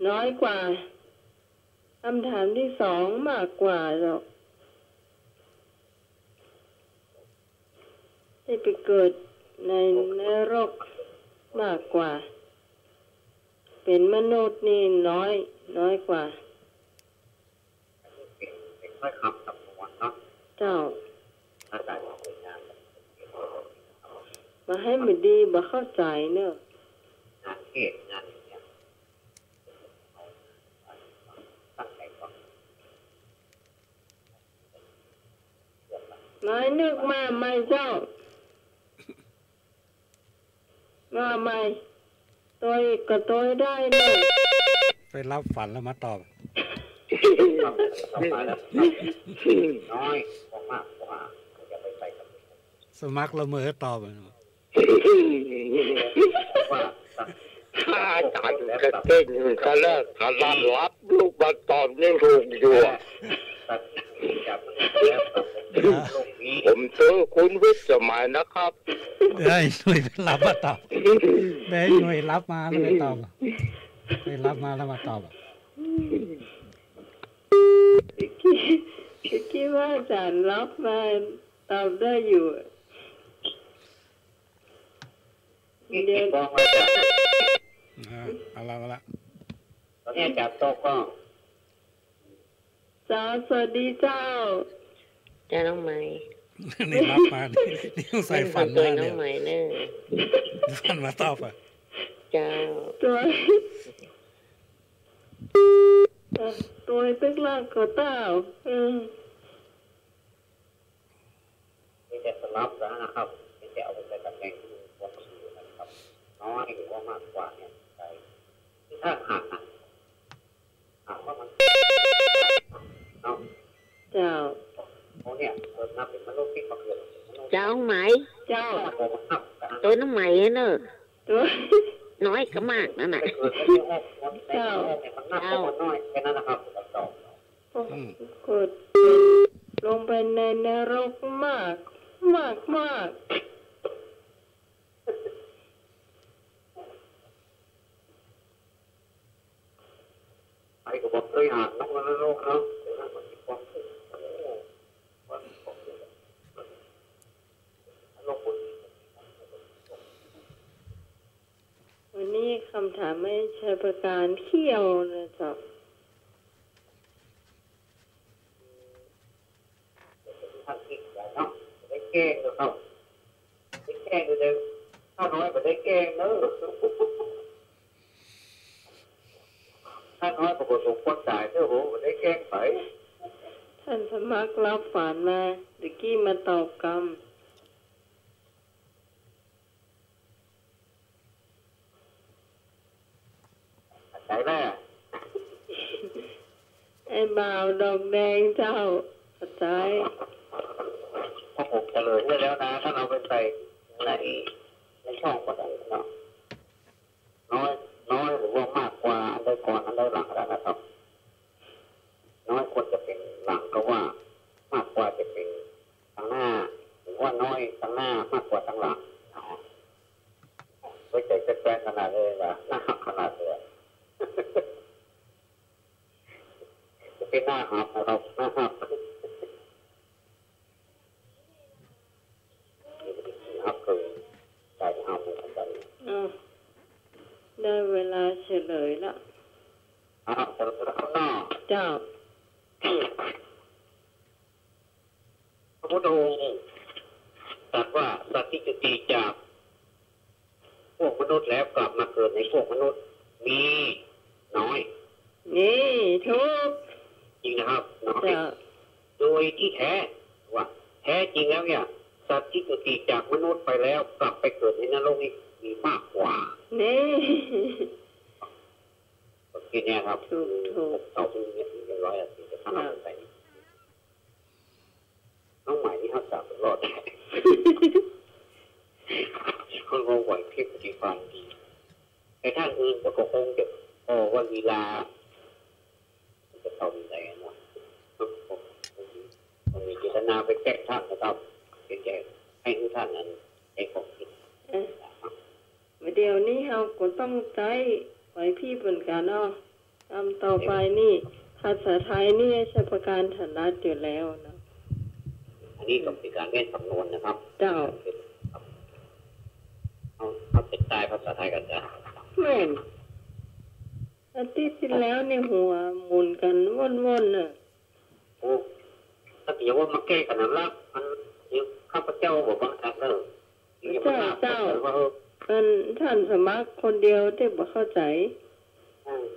น้อยกว่าคำถามที่สองมากกว่าหรอกที่ไปเกิดในนรกมากกว่าเป็นมนุษย์นี่น้อยกว่าเจ้ามาให้มันดีมาเข้าใจเนอะงานเทศงานเนี่ยตั้งใจก่อนไม่นึกมาไม่เจ้ามาไม่ตัวอีกก็ตัวได้เลย ไปรับฝันแล้วมาตอบ น้อยมากกว่าจะไปกับ สมัครละเมอตอบ ว่า ถ้าอาจารย์กระเต้นกระแลกกระลานรับลูกมาตอบนี่ถูกอยู่ผมซื้อคุณวิทย์สมัยนะครับ ได้หน่วยรับมาตอบได้หน่วยรับมาแล้วไม่ตอบไปรับมาแล้วมาตอบ คิดว่าอาจารย์รับมาตอบได้อยู่เดี๋ยวเอาละตอนนี้จับโต๊ะก็สวัสดีเจ้าจ้าน้องไม้นี่รับมานี่ใส่ฝันมาน้องไม้เนี่ยฝันมาตอบอ่ะเจ้าตัวตึกล่างก็เต้านี่จะสลับแล้วนะครับนี่จะเอาไปใส่ตำแหน่งที่วงสูงนะครับน้อยหรือว่ามากกว่าเนี่ยใช่ถ้าหักว่ามันเนาะเจ้าโอ้เนี่ยนับเป็นมนุษย์ที่เขาเกิดเจ้าน้องไม้เจ้าตัวน้องไม้เนอะตัวน้อยก็มากนั่นน่ะเจ้าน้อยแค่นั้นนะครับกดลงไปในนรกมากไอ้ก็บอกเคยหานักนรกเนาะวันนี้คำถามไม่ใช่ประการเที่ยวนะจ๊ะท่านคิดอย่างเนาะได้แก้งเนาะได้แก้งดูเดี๋ยวถ้าน้อยก็ได้แก้งเนอะถ้าน้อยก็บ่สมควรจ่ายเนอะโหได้แก้งไปท่านสมัครรับฝันมาตะกี้มาตอบกรรมใช่แน่ไอ้บ่าวดอกแดงเจ้าเข้าใจถ้าผมเฉลยให้แล้วนะถ้าเราไปใส่ในช่องก็ได้เนาะน้อยหรือว่ามากกว่าอันใดก่อนอันใดหลังแล้วนะครับน้อยควรจะเป็นหลังก็ว่ามากกว่าจะเป็นทางหน้าหรือว่าน้อยทางหน้ามากกว่าทางหลังไว้ใจแจ้งขนาดเลยนะหน้าขนาดเลยจะเป็นหน้าหับนะครับหน้าหับครับคือใจหับเหมือนกันได้เวลาเฉลยละเฉลยแล้วเนาะเจ้าพระพุทธองค์ตรัสว่าสัตว์ที่จุติจากพวกมนุษย์แล้วกลับมาเกิดในพวกมนุษย์มีน้อยนี่ทุกจริงนะครับน้อยโดยที่แท้ว่าแท้จริงแล้วเนี่ยสัตว์ที่จุติจากมนุษย์ไปแล้วกลับไปเกิดในนรกนี่มีมากกว่านี่ทีนี้ครับถูกเอาเป็น100จะทำอะไรน้องใหม่ที่เขาจับรอดคนงงไหวเพียบดีฟังดีไอ้ท่านอื่นก็คงจะว่าลีลาจะเข้าในไหนเนาะมันมีเจตนาไปแก้ท่านนะครับแก้ให้ทุกท่านนั้นไอ้ของคิดเดี๋ยวนี้เราก็ต้องใจไว้พี่เป็นการเนาะตามต่อไปนี่ภาษาไทยนี่ใช้ประการถนัดอยู่แล้วนะอันนี้ก็เป็นการเล่นสำนวนนะครับเจ้าเอาเป็นตายภาษาไทยกันจ้ะแม่นอาทิตย์ที่แล้วในหัวหมุนกันวนๆน่ะโอ้ถ้าเดี๋ยวว่ามาแก้กันนะล่ะมันข้าพเจ้าบอกว่าอันเนอะเจ้าท่านสมัครคนเดียวที่บ่เข้าใจ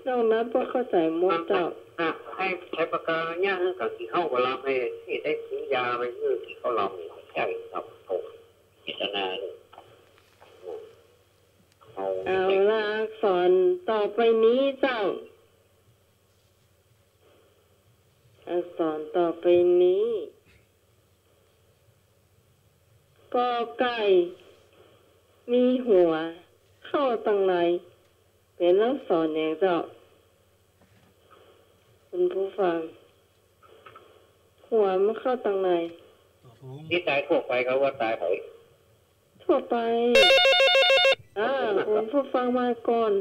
นอกนั้นบ่เข้าใจหมดเจ้าให้ใช้ปากกาเนี่ยกับที่เข้ากับเราให้ได้ซื้อยาไปที่เขาลองใช่ครับผมพิจารณาเลยเอาละอักษรต่อไปนี้เจ้า อักษรต่อไปนี้กอไก่มีหัวเข้าตรงไหนเป็นอักษรอย่างเจ้าคุณผู้ฟังหัวมันเข้าตรงไหนที่ตายทั่วไปเขาว่าตายไปทั่วไปคุณผู้ฟังมาก่อน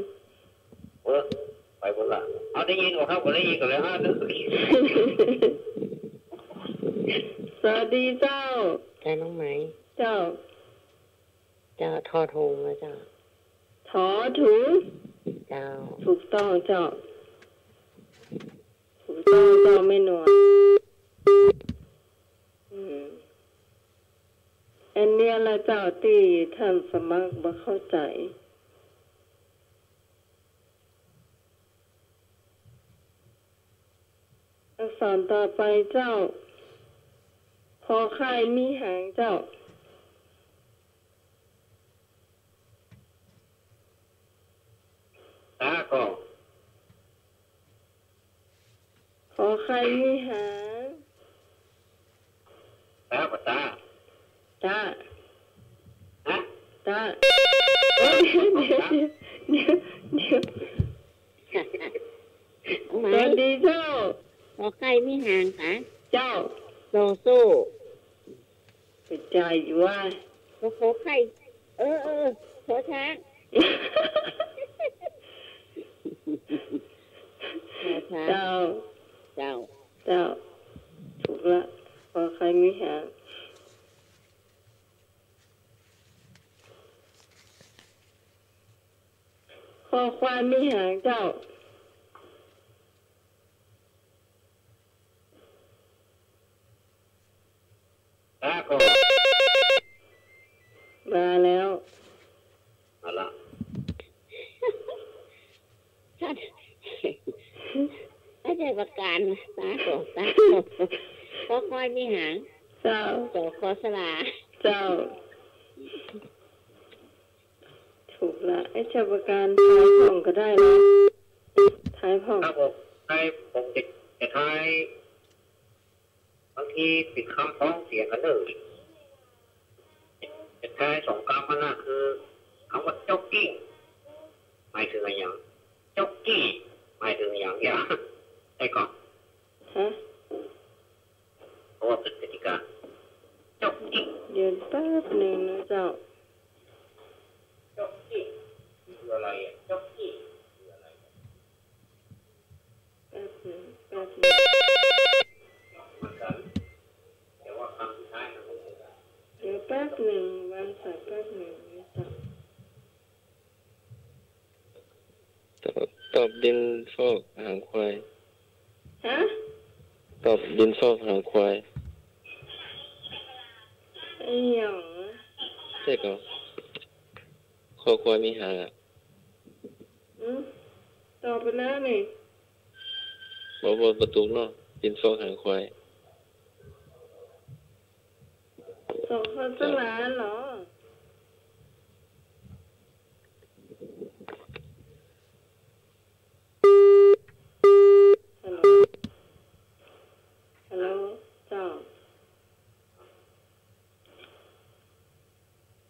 ไปหมดละเอาได้ยินก่อนครับผมได้ยินก่อนเลยฮะสวัสดีเจ้าน้องไหมเจ้าทอทงนะเจ้าถอถุงเจ้าถูกต้องเจ้าถูกต้องเจ้าไม่หนวดอันนี้ละเจ้าที่ท่านสมัครบ่เข้าใจอักษรต่อไปเจ้าพอไข่มีหางเจ้าตาก็พอไข่มีหางตาก็ตาฮะตาเดี๋ยวสวัสดีเจ้าพอไข่มีหางค่ะเจ้าโซสู้ไปใจอยู่ว่าพอไข่โซช้างเจ้าถูกละพอไข่มีหางพอควายมีหางเจ้าก็มาแล้วมาละอาจารย์ประการตาพอควายมีหางเจ้าคอสลาเจ้าถูกละไอ้เจ้าประการท้ายผ่องก็ได้แล้วท้ายผ่องครับผมจะท้ายบางทีปิดคำพ้องเสียงกันเลยจะท้ายสองคำมันน่ะคือคำว่าจ็อกกิ้งหมายถึงอะไรอย่างจ็อกกี้หมายถึงอย่างไอ้ก่อนเพราะว่าเป็นกติกาจ็อกกิ้งเดี๋ยวแป๊บหนึ่งนะเจ้าจ็อกกี้คืออะไรจ็อกกี้คืออะไรแป๊บหนึ่งเดี๋ยวแป๊บหนึ่งวันใส่แป๊บหนึ่งนะเจ้าตอบดินฟอกหางควายตอบดินฟอกหางควายไอ้หยังใช่ก็คอควายมีหางตอบไปแล้วนี่บอกประตูเนาะดินฟอกหางควายสองคนสลาเหรอฮัลโหลเจ้า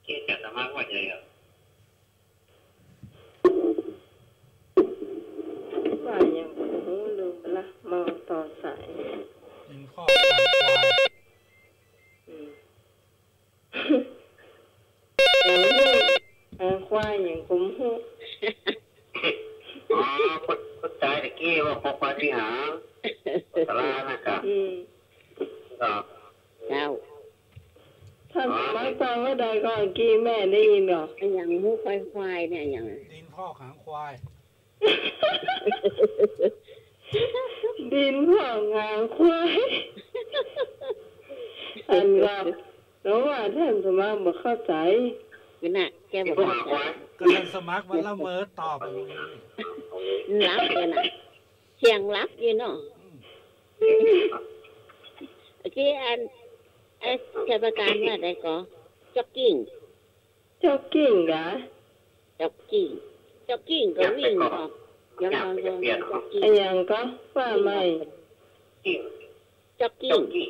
เกี่ยวกับสมัครว่าจะว่าอย่างหูลืมละมองต่อสายดินฟอกหางควายควายอย่างผมหูคนใจตะกี้ว่าพอควายที่หางสลานะครับท่านมาฟังว่าใดก็กี้แม่ได้ยินหรออย่างหูควายเนี่ยอย่างดินพอกหางควายดินพอกหางควายอันว่าแล้วว่าท่านสมัครบ่เข้าใจก็น่ะแกบอกว่าก็ท่านสมัครวันละเมิดตอบรับเลยนะเสียงรับอยู่เนาะที่อันใช้ประการว่าได้ก็จ็อกกิ้งเหรอจ็อกกิ้งก็วิ่งออกยังก็ยังก็ว่าไม่ จ็อกกี้ จ็อกกี้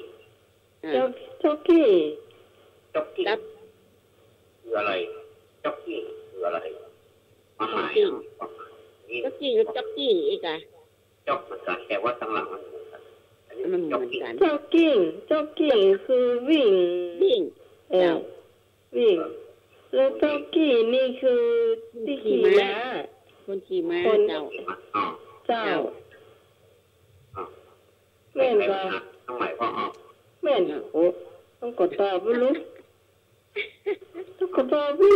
จ็อกกี้ จ็อกกี้ ครับ คืออะไรจ็อกกี้คืออะไรมาหมายนี่ จ็อกกี้กับจ็อกกี้อีกอะ จ็อกเหมือนกันแต่ว่าข้างหลังมันเหมือนกันอันนี้ มันเห จ็อก มือน กี้ กัน จ็อกกิ้งคือวิ่ง วิ่ง วิ่งแล้วจ็อกกี้นี่คือที่ขี่ม้า คนขี่ม้าเจ้า อ๋อ เจ้า อ๋อ แม่นก็ ทำไมพ่ออ๋อ แม่นโอ้ต้องกดตอบไม่รู้ต้องกดตอบไม่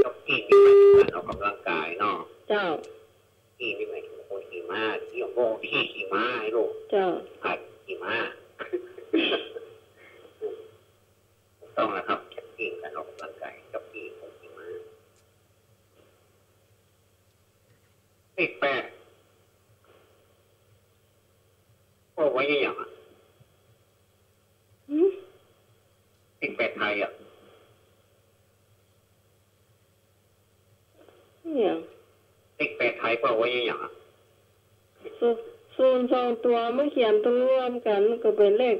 จ็อกกี้นี่หมายถึงการออกกำลังกายเนาะ เจ้า ขี่นี่หมายถึงคนขี่ม้าที่โง่ที่ขี่ม้าไอ้ลูก เจ้า หัดขี่ม้าต้องนะครับจ็อกกี้การออกกำลังกายจ็อกกี้คนขี่ม้าแปลกโอ้ไว้ยังอ่ะ หืม แปลกไทยอ่ะ เนี่ย แปลกไทยก็ไว้ยังอ่ะ ศูนย์สองตัวเมื่อเขียนตัวรวมกันก็เป็นเลข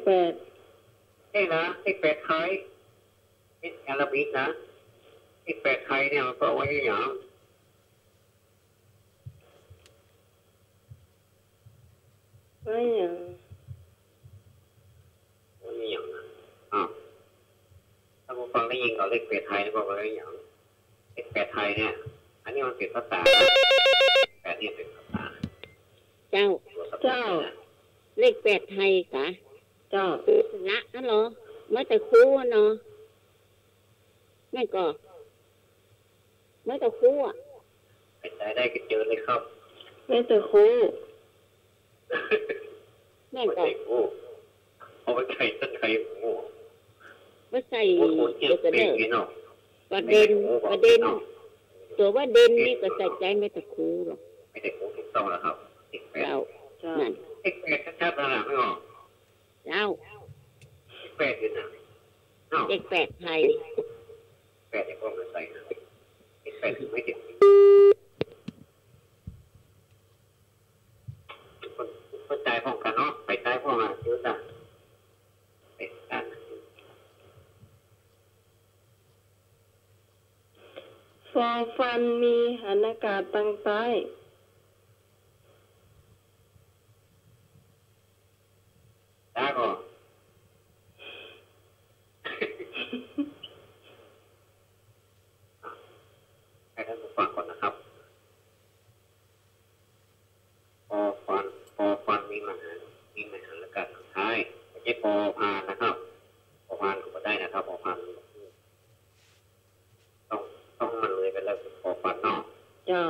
8นี่นะแปลกไทยนี่อาราบิกนะแปลกไทยเนี่ยมันก็ไว้ยัง ไม่อย่าง ไว้ยังอ่ะถ้าผู้ฟังได้ยินเราเลขแปดไทยก็ไว้ยังเลขแปดไทยเนี่ยอันนี้มันเป็นภาษาแปดนี่เป็นภาษา เจ้า เลข8ไทยกะ เจ้า ละนั่นเหรอไม่แต่คู่เนาะแม่ก็ไม่แต่คู่อ่ะ เป็นได้ก็เจอเลยครับ ไม่แต่ครู แม่ ไม่ ก็ ใช่กูเอาไปใช้ต้นไทยกู ไม่ใส่ โอ้โหเจ็ เดี๋ย บ วจะ เป็ เด้ น อ นี่เนาะ ประเด็นตัวว่าเด่นนี่ก็ใส่ใจไม่แต่คู่หรอก ไม่ได้กูถูกต้องแล้วครับเลขแปด เจ้า เจ้า นั่น เลขแปดชัดๆแล้วนะไม่ออก เจ้า เลขแปดอยู่นะเนาะ เลข8ไทย แปดเนี่ยพวกมันใส่นะเลขแปดคือไม่เห็นคนใจพร้อมกันเนาะไปใจพร้อมกันซื้อจ้ะเป็นกัน ฟอฟันมีหันอากาศตั้งใต้ ได้ก่อนให้ท่านผู้ฟังก่อนนะครับพอฟันมีมหาและการสุดท้ายไม่ใช่พอพานนะครับพอพานก็ได้นะครับพอพานต้องมันเลยไปแล้วพอฟันนอก เจ้า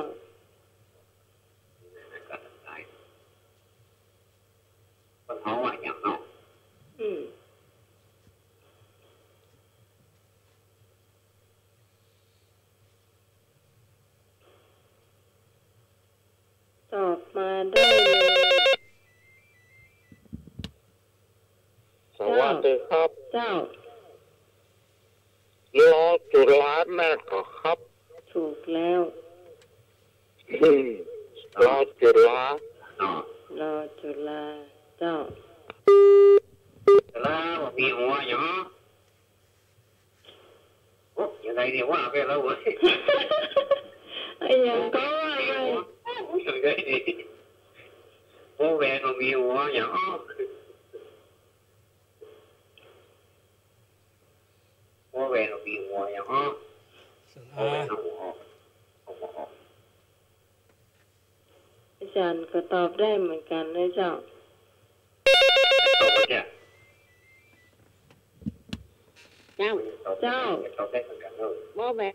การสุดท้ายคนเขาว่าอย่างนอก อืมตอบมาได้เลย สวัสดีครับ เจ้า รอจุฬาแม่ก็ครับ ถูกแล้ว รอจุฬาน อก รอจุฬาเจ้า แล้วมีหัวอย่างโอ้ยังไงเนี่ยว่าไปแล้วเว้ย ไอ้ยังก็ว่าไป ยังไงดีโอ้แหวนมันมีหัวอย่างโอ้แหวนมันมีหัวอย่างโอ้แหวนเอาหัวออกเอาหัวออก อาจารย์ก็ตอบได้เหมือนกันนะเจ้า ตอบเนี่ย เจ้า เจ้า ตอบได้เหมือนกันเลย บ่แบบ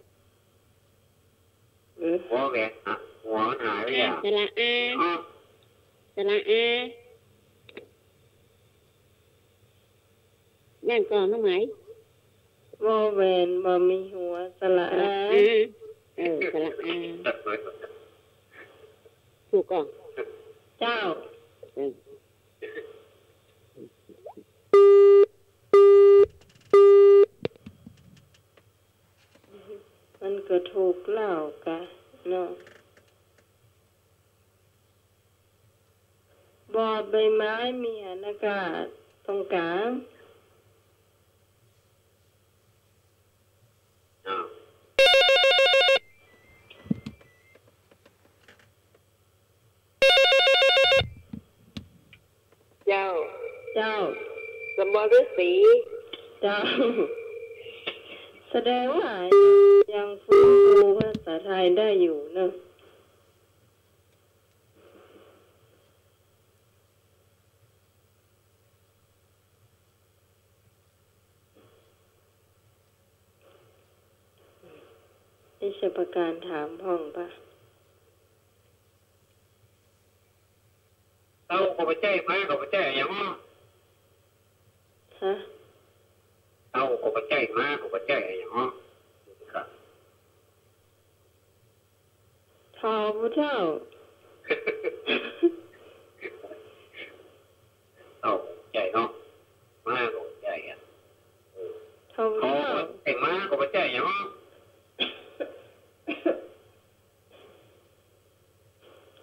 หัวแหวนอ่ะหัวหายไป อา อ่ะ สระอา อ๋อ สระอานั่นก่อนน้องไหม วอแวนบอมีหัวสระ สระ อา อาสระอาถูกก่อน เจ้า เออ มันก็ถูกเล่ากะเนาะบอ อใบไม้มีหันอากาศตรงกลางเจ้า เจ้า สมบูรณ์สี เจ้า แสดงว่ายังฟื้นฟูภาษาไทยได้อยู่เนอะนี่ใช่ประการถามพ่องปะเราก็ไปแจ้งมาก็ไปแจ้งอย่างว่าฮะเราก็ไปแจ้งมาก็ไปแจ้งอย่างว่าครับทอผู้เจ้าเราใจเนาะมาก็ใจอ่ะทอผู้เจ้าไอ้มาก็ไปแจ้งอย่างว่า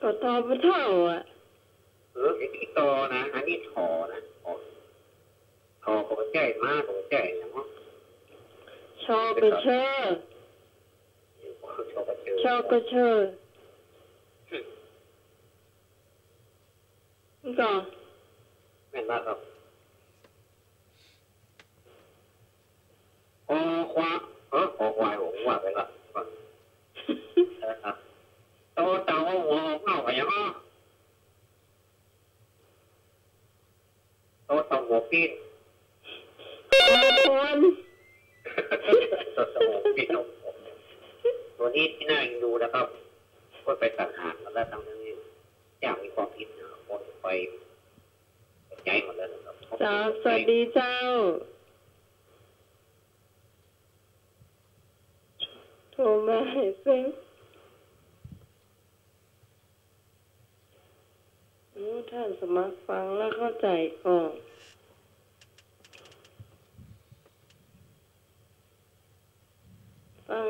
ก็ทอผู้เจ้าอ่ะไอ้ที่ตอนะอันนี้ถอนะถอก็ไปแจ้งมาก็ไปแจ้งอย่างว่าชอก็เชอชอก็เชอก็แม่นมากครับคว้าควายผมว่าไปละโตเต่าหัวเน่าไปยังไงโตเต่าหัวปีนคนตัวนี้ที่น่าดูนะครับก็ไปตัดหางแล้วทำนี้อย่างมีความคิดนะคนไปใจหมดแล้วนะครับจ้าสวัสดีเจ้าโทรมาให้ซิท่านสมัครฟังแล้วเข้าใจก่อนฟัง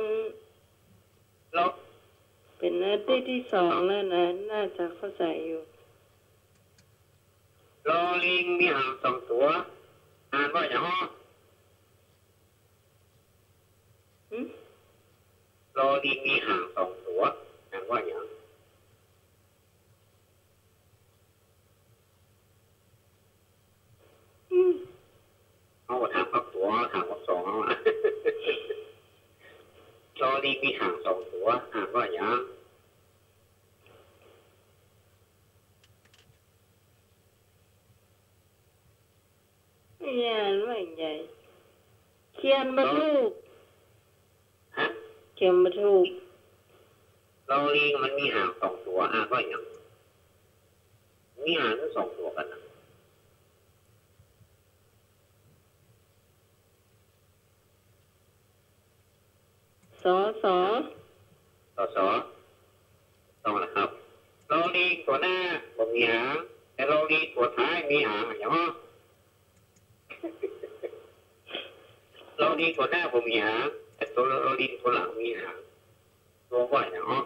เป็นนาทีที่สองแล้วนะน่าจะเข้าใจอยู่ลอลิงมีหางสองตัวอ่านว่าอย่างลอลิงมีหางสองตัวอ่านว่าอย่างเอาถามกับตัวถามกับสองเอาลอลิงมีหางสองตัวอ่านว่าอย่างยานว่าใหญ่เขียนมาถูกเขียนมาถูกลอลิงมันมีหางสองตัวอ่านว่าอย่างมีหางทั้งสองตัวกันนะสอต้องนะครับลอลิงตัวหน้าผมมีหางแต่ลอลิงตัวท้ายมีหางอย่างว่าลอลิงตัวหน้าผมมีหางแต่ตัวลอลิงตัวหลังมีหางตัวว่าอย่างว่า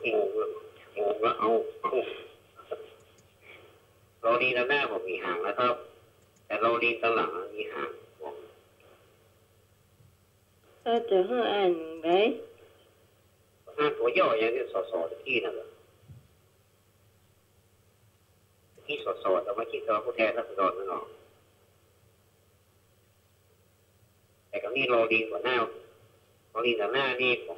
งงแล้วเอาลอลิงตัวหน้าผมมีหางแล้วครับแต่ลอลิงตัวหลังมีหางถ้าจะให้อ่านไหนอ่านตัวย่ออย่างนี้สอที่นั่นแหละที่สอแต่ว่าที่ตัวผู้แทนรัศดรนั่นหรอแต่ก็นี่โรดีกว่าหน้าโรดีกว่าหน้านี่ผม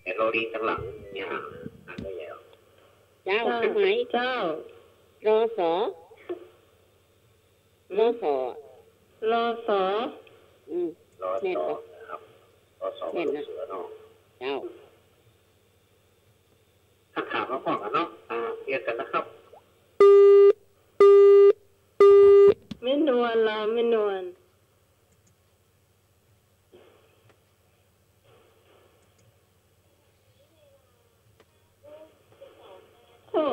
แต่โรดีข้างหลังเนี่ยอ่านไม่ใหญ่เจ้าทำไมเจ้าร อสอรอสอรอสอรอสอครับรอสอเป็นเสือเนาะเจ้าถ้าถามมาก่อนกันเนาะเรียนกันนะครับไม่นวลเราไม่นวลโอ้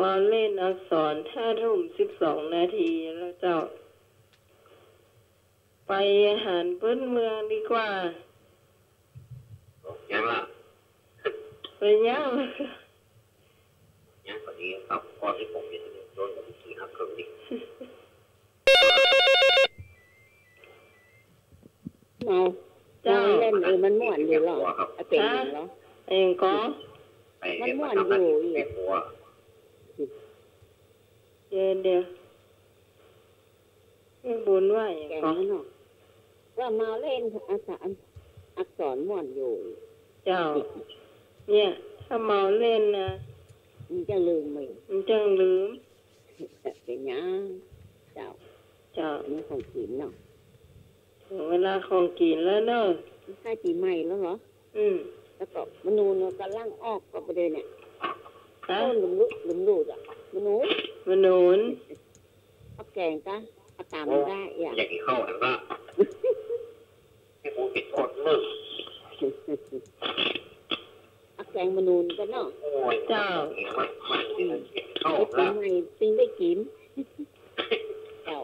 มาเล่นอักษร5:12 นาทีแล้วเจ้าไปอาหารพื้นเมืองดีกว่า ยังล่ะ ไปยัง ยังพอดีครับพอที่ผมจะโดนกับขี่หักเครื่องดิ เมาเล่นมันม่วนอยู่หรอเป็นเหรอเองก็มันม่วนอยู่อีกเดี๋ยวบุญว่าอย่างก็ว่ามาเล่นอักษรม่วนอยู่เจ้าเนี่ยถ้าเมาเล่นนะมันจะลืมมันจะลืมเป็นยังเจ้านี่ของกินเนาะถึงเวลาของกินแล้วเนาะใกล้ปีใหม่แล้วเหรอแล้วก็มนูนกำลังออกก็ประเดี๋ยวเนี่ยต้นลุมดูจ้ะมนูนเอาแกงจ้ะเอาตามได้อยากกินข้าวนะให้ผมปิดทอดเลิกเอาแกงมนูนกันเนาะเจ้าข้าวปีใหม่ปิ้งได้กินเจ้า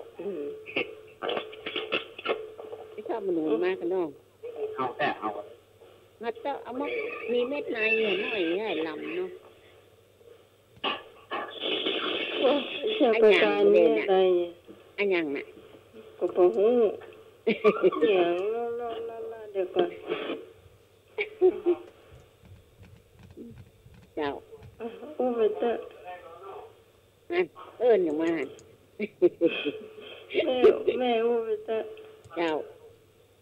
ไม่ชอบมนูนมากกันเนาะเอาแต่เอางัดเอามามีเม็ดในหน่อยง่ายลำเนาะเชื่อประการนี้อะไรอันยังน่ะก็พอหูเสียงล่เดี๋ยวก่อนเจ้าโอ้ไปเตอะอย่างมาแม่โอ้ไปเตอะเจ้า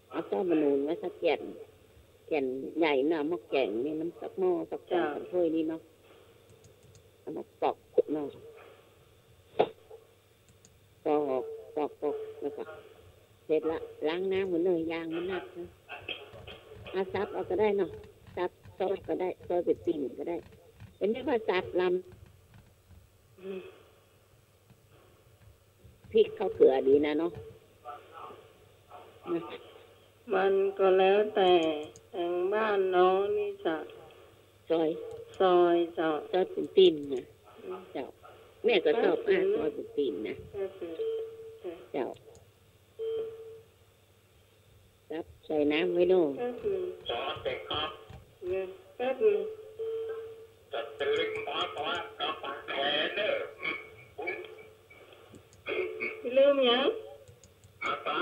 เอาเจ้ามนูนไว้สักแก่นใหญ่เนาะมะแก่งนี่น้ำสักหม้อสักจานถ้วยนี่เนาะเอามาปอกเนาะปอกแล้วก็เสร็จละล้างน้ำเหมือนเลยยางมันนักนะเอาซับเอาก็ได้เนาะซับซอยก็ได้ซอยเป็นปิ่นก็ได้เป็นไม่ว่าซับลำพริกข้าวเกลือดีนะเนาะมันก็แล้วแต่ทางบ้านน้องนี่จะซอยเจ้าเป็นปิ่นนะเจ้าแม่ก็ชอบซอยเป็นปิ่นนะเจ้ารับใส่น้ำไว้โน่แป๊บนึงจะตื่นมากับปากแขนเด้อลืมยังกับปา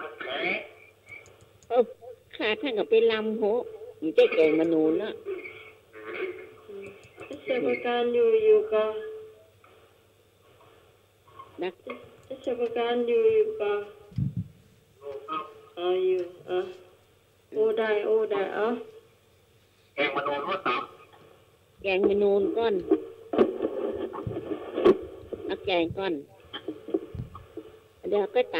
กแขนขาท่านก็ไปลำโหอยู่ใต้แกงมนูนเนาะเชื่อประการอยู่ก็นักเชื่อประการอยู่ก็อยู่โอ้ได้แกงมนูนว่าตับแกงมนูนก้อนเอาแกงก้อนเดี๋ยวก็ต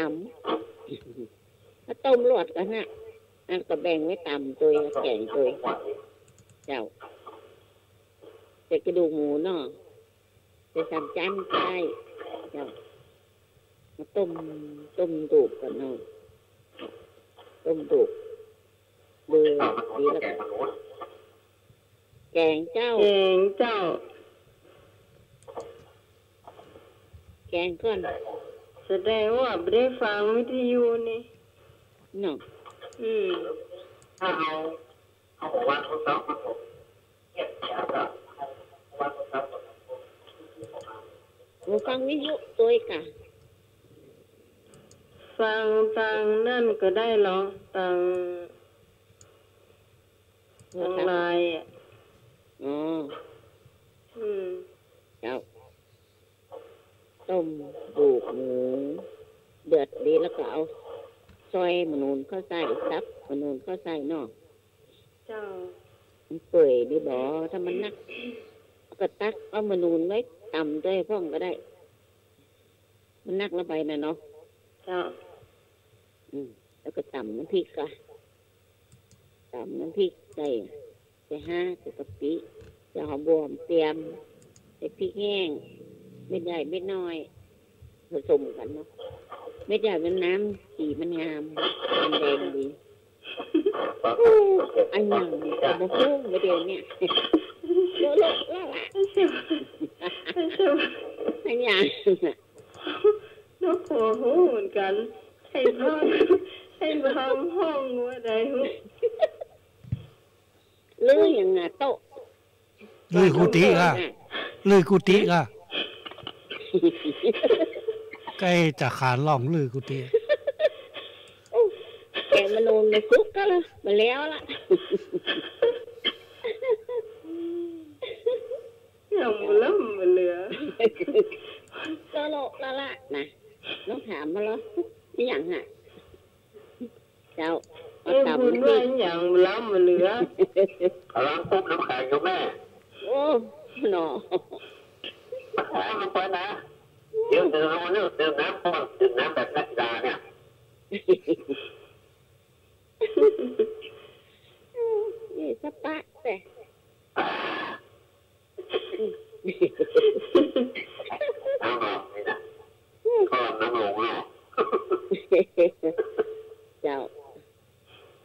ำถ้าต้มลวดกันนะก็แบ่งไว้ตำตัวแกงตัวเจ้าจะกระดูกหมูเนาะจะสามจานใช่เจ้ามาต้มดูกกันเนาะต้มดูกเบื่อดีแล้วแกงเจ้าแกงก้อนแสดงว่าไม่ได้ฟังวิทยุนี่เนาะถ้าเอาวันทุกเช้ามาผมเก็บยาแบบวันทุกเช้าผมฟังวิทยุตัวอีกอ่ะฟังตังนั่นก็ได้หรอตังลายเจ้าต้มดูกหมูเดือดดีแล้วก็เอาซอยมนูนเข้าใส่ซับมนูนเข้าใส่เนาะเจ้ามันเปื่อยดีบ่ถ้ามันนักก็ตักเอามนูนไว้ต่ำด้วยพ่องก็ได้มันนักละไปนะเนาะเจ้าแล้วก็ต่ำน้ำพริกก็ต่ำน้ำพริกใส่ใส่กะปิใส่หอมบวมเตรียมใส่พริกแห้งเม็ดใหญ่เม็ดน้อยผสมกันเนาะเม็ดใหญ่เป็นน้ำสีมันงามมันแดงดีอันยังแต่มาพุ่งมาเดี๋ยวเนี่ยโลละอันยังนกหัวหูเหมือนกันให้พังห้องว่าใดหู ลืออย่างโต๊ะลือกุฏิอ่ะลือกุฏิอ่ะใกล้จะขานล่องลือกุฏิแกมาโนนมาซุกก็ละมาแล้วล่ะยังล้ำมาเหลือก็โลละละนะน้องถามมาแล้วนี่อย่างฮะเจ้าพูดว่าอย่างล้ำมาเหลือล้างปุ๊บน้ำแข็งอยู่แม่โอ้หนอแข็งลงไปนะเดี๋ยวดื่มน้ำก่อนดื่มน้ำแบบนักดาเนี่ยนี่สปะแต่น้ำหลอกนี่นะก็น้ำหลงหรอเจ้า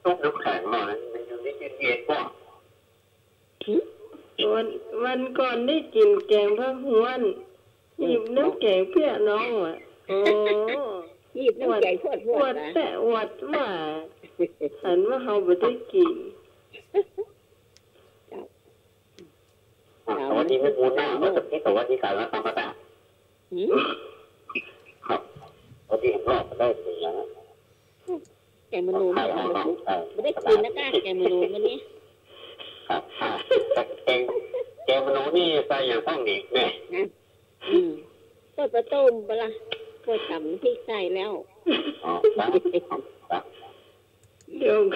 ต้มน้ำแข็งหน่อยมันอยู่ในเย็นๆก่อนวันก่อนได้กินแกงผักหวนหยิบน้ำแกงเพื่อน้องอ่ะโอ้หยิบน้ำแกงพวดแต่วัดว่าหันว่าเขาไม่ได้กินวันนี้ไม่พูดหน้าว่าจะที่แต่ว่าที่การรับธรรมดาครับวันนี้รอบได้สิแล้วแกงมนูนไม่ได้กินนะก้าแกงมนูนวันนี้ครับแกงมนูนนี่ใส่อย่างต้องหนีแม่ก็ประต้มปะล่ะก็ทำพริกใส่แล้วเดี๋ยวแ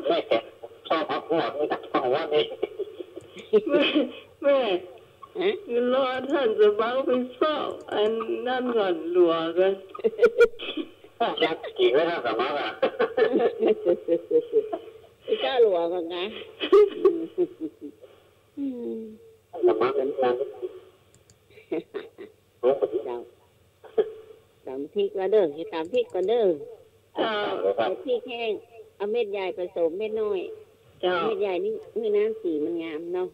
ม่แกชอบพักหัวนี่ตัดฟังว่านี่แม่รอท่านจะบ้าไปเฝ้าอันนั่นก่อนหลัวกันอยากกินไม่ได้สมัครอ่ะพี่เจ้าหลัวกันไงสมัครกันกันรู้ปฏิเจ้าตามพริกละเด้อให้ตามพริกก่อนเด้อพริกแห้งเอาเม็ดใหญ่ผสมเม็ดน้อยเม็ดใหญ่นี่น้ำสีมันงามเนาะ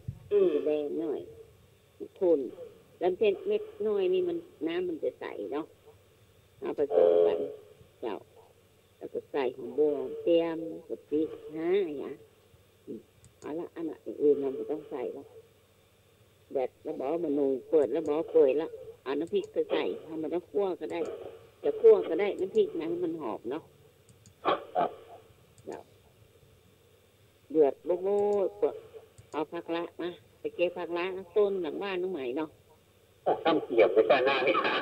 แดงหน่อยทุนแล้วเม็ดน้อยนี่มันน้ำมันจะใสเนาะเอาผสมกันเจ้าแล้วก็ใส่ของบัวเตรียมกะปิอย่างเอาละอันอื่นเราไม่ต้องใส่แล้วแดดแล้วบอกมันนูเปิดแล้วบอกเปิดละเอาน้ำพริกใส่ทำมันต้องคั่วก็ได้จะคั่วก็ได้น้ำพริกนะมันหอมเนาะเดือดโบ้เอาผักละมาไปเก็บผักละต้นหลังบ้านน้องใหม่เนาะต้องเกี่ยวไปแค่หน้านี่ค่ะ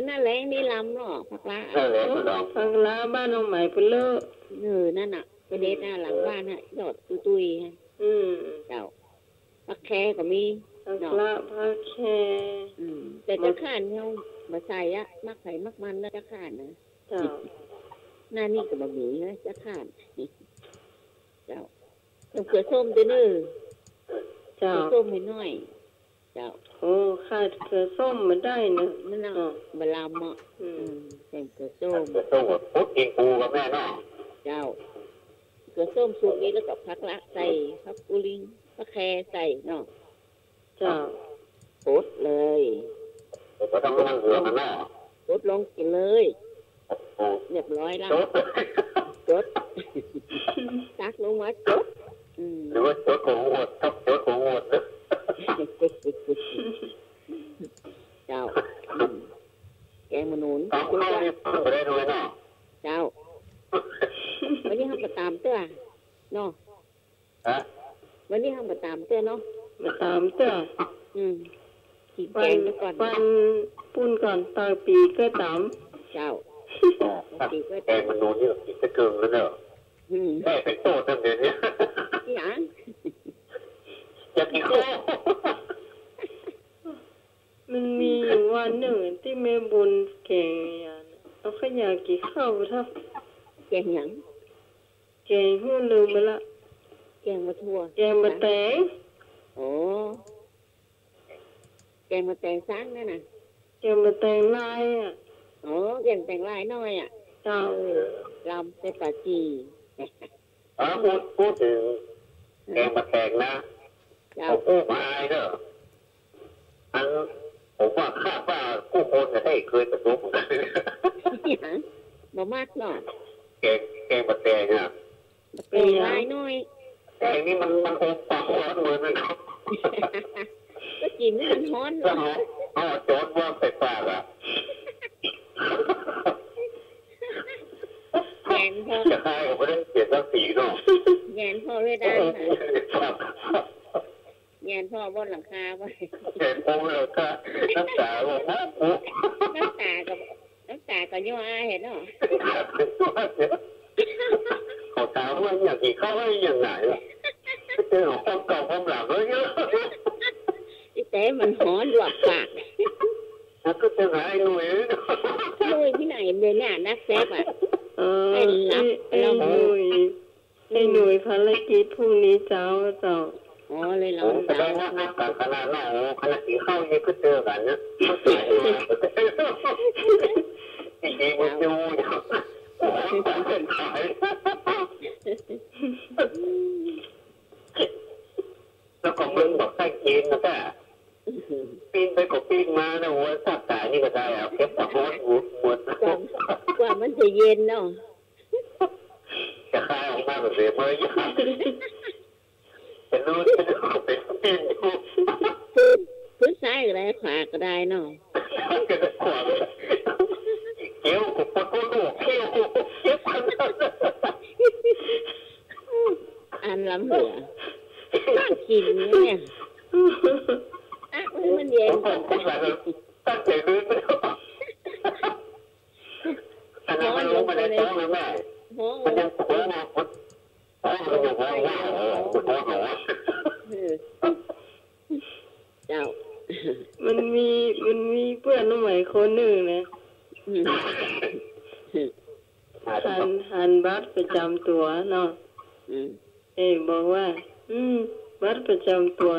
นั่นแหละนี่ลำหรอผักละผักละบ้านน้องใหม่เปเลิกนั่นน่ะไปเด็ดหน้าหลังบ้านน่ะยอดตุยฮะเจ้าผักแคก็มีผักละผักแคแต่จะข่านเขามาใส่อะมักไผ่มักมันแล้วจะข่านนะเจ้าหน้านี่ก็บะหมี่นะจะข่านเจ้าต้องเกลือส้มด้วยเนอะเจ้าส้มให้น้อยเจ้าโอ้ขาดเกลือส้มมาได้นะนั่นน่ะบะลามอ่ะใส่เกลือส้มพุทธกินปูกับแม่เนาะเจ้าเกลือส้มสูตรนี้แล้วกับผักละใส่ผักกุลิงผักแคใส่เนาะเจ้าโพดเลยก็ต้องนั่งเรือมาเนาะโพดลงกินเลยเรียบร้อยแล้วจดตักลงมาจดหรือว่าจดของหมดต้องจดของหมดเจ้าแกงมนูนคุณได้ได้ด้วยเนาะเจ้าวันนี้ทำประตามเตื้อเนาะวันนี้ทำประตามเตื้อเนาะประตามเตื้อขีดแกงก่อนปันปุ้นก่อนตาปีก็ตามเจ้าแกงมนูนนี่กินจะเกินแล้วเนาะแม่เป็นโตตั้งแต่เนี้ยอย่างอยากกินข้าวมันมีอยู่วันหนึ่งที่แม่บุญแกงเราก็อยากกินข้าวทับแกงหยังแกงหูลืมไปละแกงมะทั่วแกงมะแตงโอ้แกงมะแตงซักนั่นน่ะแกงมะแตงลายโอ้แกงแตงลายน้อยเจ้าลำเป็นปลาจีพูดถึงแกงมะแตงนะผมมาไอ้เนอะอันผมว่าคาดว่าผู้คนจะได้เคยประสบบ่มากหรอกแกงมะแตงอ่ะ เป็นลายน้อย แต่นี่มันโอ้ปากร้อนเหมือนกันครับ ก็กินมันฮ้อน แล้วเอาโจนว่าไปปากอ่ะ แงนพอ จะให้ผมไม่ได้เปลี่ยนสักสีเนาะ แงนพอเวลาแงนพ่อบนหลังคาไว้ เห็นปูแล้วก็น้ำตาลงนะปู น้ำตากับย่ออาเห็นเนาะ เขาถามว่าอย่างที่เขาให้อย่างไหนล่ะเจอความเก่าความหลังเยอะ อีแต่มันฮ้อนหลวกปาก แล้วก็จะหายหน่วย ลุยที่ไหนเลยเนี่ยนักแซบอ่ะ ไอ้หน่วยภารกิจพรุ่งนี้เจ้า อ๋อเลยเรา แสดงว่านักการขนาดนั้นขนาดที่เข้านี่ก็เจอกันนะจริงๆมันดูอย่างเป็นขายแล้วก็มึงบอกให้กินนะแต่ปีนไปก็ปีนมานะหัวสับตานี่ก็ได้อะเก็บปากหัวหมด กว่ามันจะเย็นเนาะ จะคายออกมาแบบเสียเมื่อยากเป็นรู้เป็นปีนอยู่ พื้นซ้ายก็ได้ขวาก็ได้เนาะ ก็จะขวางเกี้ยวกับปะโกลูกเกี้ยวเก็บพัน อันล้ำเหลือน่ากินเนี่ยอ่ะมันเย็น ตั้งใจลื้อไปแล้วขนาดมันลงมาในท้องเลยแม่มันยังปวดนะปวดมันยังปวดว่าปวดหัวเจ้ามันมีเพื่อนใหม่คนหนึ่งนะหันบัตรประจำตัวเนาะบอกว่าบัตรประจำตัว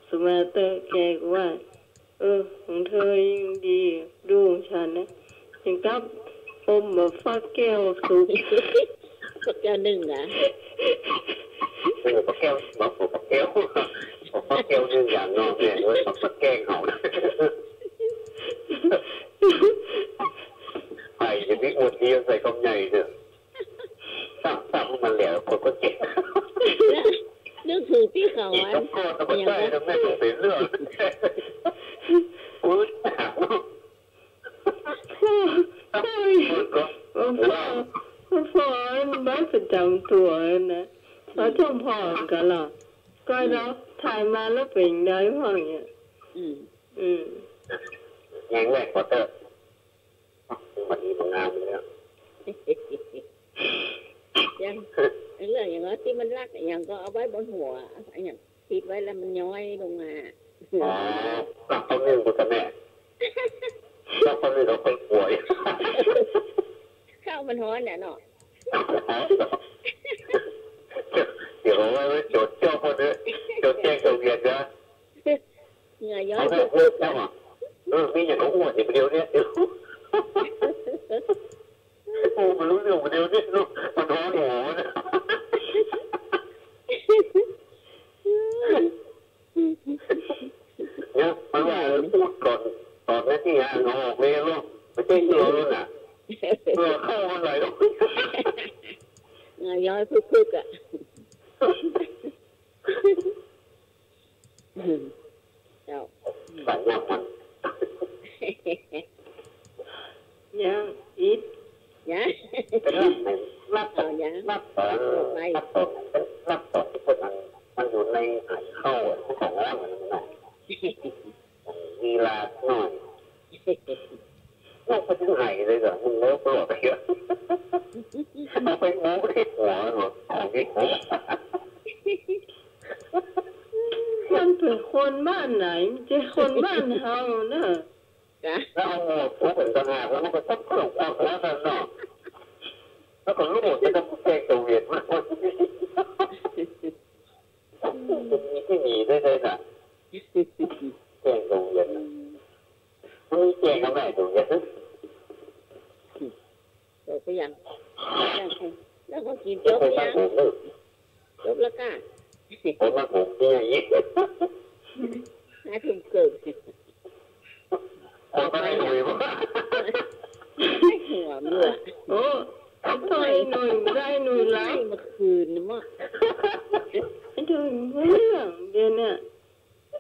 สมาเตอร์แกว่าของเธอยังดีดูของฉันนะยังกับอมแบบฟักแก้วสุกฟักแก้วหนึ่งนะฟักแก้วฟักแก้วฟักแก้วหนึ่งอย่างนอกเนี่ยด้วยฟักแก้งเขาไอ้ยังนี่อดเดียวใส่กำใหญ่เถอะซ้ำมันแล้วคนก็เจ็บนึกถึงพี่เขาอ่ะอย่างนั้นไม่ต้องเป็นเรื่องอุ้ยหนักเนาะพอบ้านประจำตัวนะเราช่องพอกันหรอก็เราถ่ายมาแล้วเป็นได้พอเนี่ยยังแรกพอเตอร์วันนี้มันงามเลยยังเรื่องอย่างนั้นที่มันรักอย่างก็เอาไว้บนหัวอย่างติดไว้แล้วมันย้อยลงมารักคนหนึ่งกูจะแม่รักคนหนึ่งเราเป็นป่วยเข้ามันฮ้อนเนาะเดี๋ยวไว้โจทย์เจ้าคนนี้โจทย์แจ้งโจทย์เวียนนะเหงื่อย้อยพูดแล้วมีอย่างเขาอวดอย่างเดียวเนี่ยเดี๋ยวโอ้มันรู้เรื่องเดียวนี่ลูกมันท้องหัวเนี่ยมันว่าพูดก่อนตอนนี้ที่งานออกเลยลูกไม่ใช่เรื่องน่ะเข้ามันไหลลูกเหงื่อย้อยพึกๆอ่ะเจ้าสั่งยังมันยังอีกยังรับต่อมันอยู่ในเข้าของร่างมันหน่อยมีลาหน่อยเราไปถึงไหนเลยเหรอมึงเลิกปลอดไปเยอะเอาไปงูที่หัวหรอของที่หัวมันเป็นคนบ้านไหนมันจะคนบ้านเฮาเนอะแล้วเอาหัวทุบเป็นต่างหากแล้วมันก็ต้องกลบออกแล้วกันเนาะแล้วก็ลูกจะต้องแกงตัวเวียนมากมีที่มีได้เลยนะแกงตัวเวียนมันมีแกงกับแม่ตัวเวียนจบไปยังแล้วก็กินจบยังจบแล้วก็ผมมาผมที่อย่างนี้5 ทุ่มเกินผมก็ได้รวยมั้งหัวเมื่อโอ้ ถอยหน่อยไม่ได้หน่อยแล้ว เมื่อคืนนี่มั้ง ไอ้ถอยเรื่องเดี๋ยวเนี่ย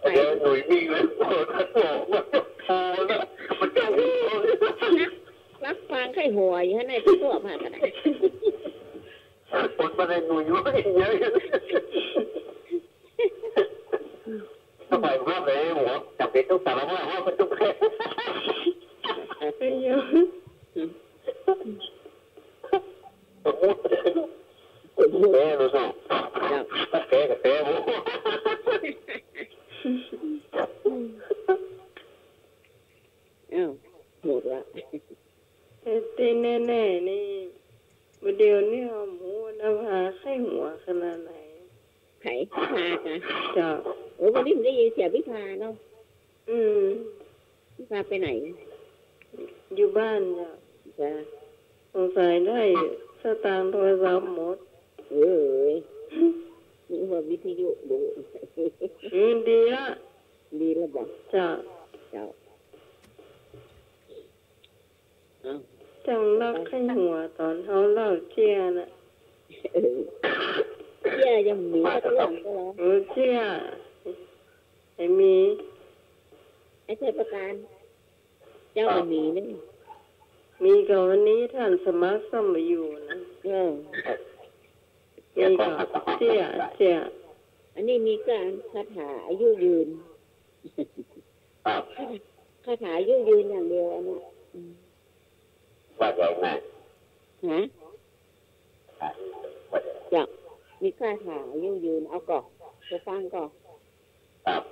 เดี๋ยวหนุ่ยวิ่งแล้วโอ้โหพอแล้วมันจะวิ่ง รับฟังไข้หัวอยู่ข้างในที่ตัวผ่านกันไหน คนมาในหนุ่ยว่าเยอะทำไมภาพเลยหัวจับเป็นต้องสารว่ามันต้องแพ้ ไอ้เยอะ สมมติแพ้รู้สึกแพ้กับแพ้โอ้ อ้าวหมดละ ไอ้ตีแน่ๆนี่วันเดียวนี่เอาหมูน้ำหาไข้หัวขนาดไหน ไข่พิพาจ้ะ จ้ะ โอ้วันนี้ผมได้ยินเสียงพิพาเนาะ พิพาไปไหน อยู่บ้านจ้ะ จ้ะ สงสัยได้สตางค์โทรศัพท์หมด เอ้ยนี่ว่าวิทยุดู ดีละ ดีแล้วบอก จ้ะ เจ้าเอา จังรักไข้หัวตอนเขาเล่าเจียน่ะ เชี่ยยังมีสักเรื่องก็แล้ว เจียไอ้มี ไอ้เทศกาลเจ้ามีนี่ มีกับวันนี้ท่านสมัครสมัยอยู่นะ มีกับเจีย อันนี้มีการคาถาอายุยืนคาถาอายุยืนอย่างเดียวอันนี้ ว่าไงแม่ ฮะจะมีคาถาอายุยืนเอาก่อนจะฟังก่อน ครับ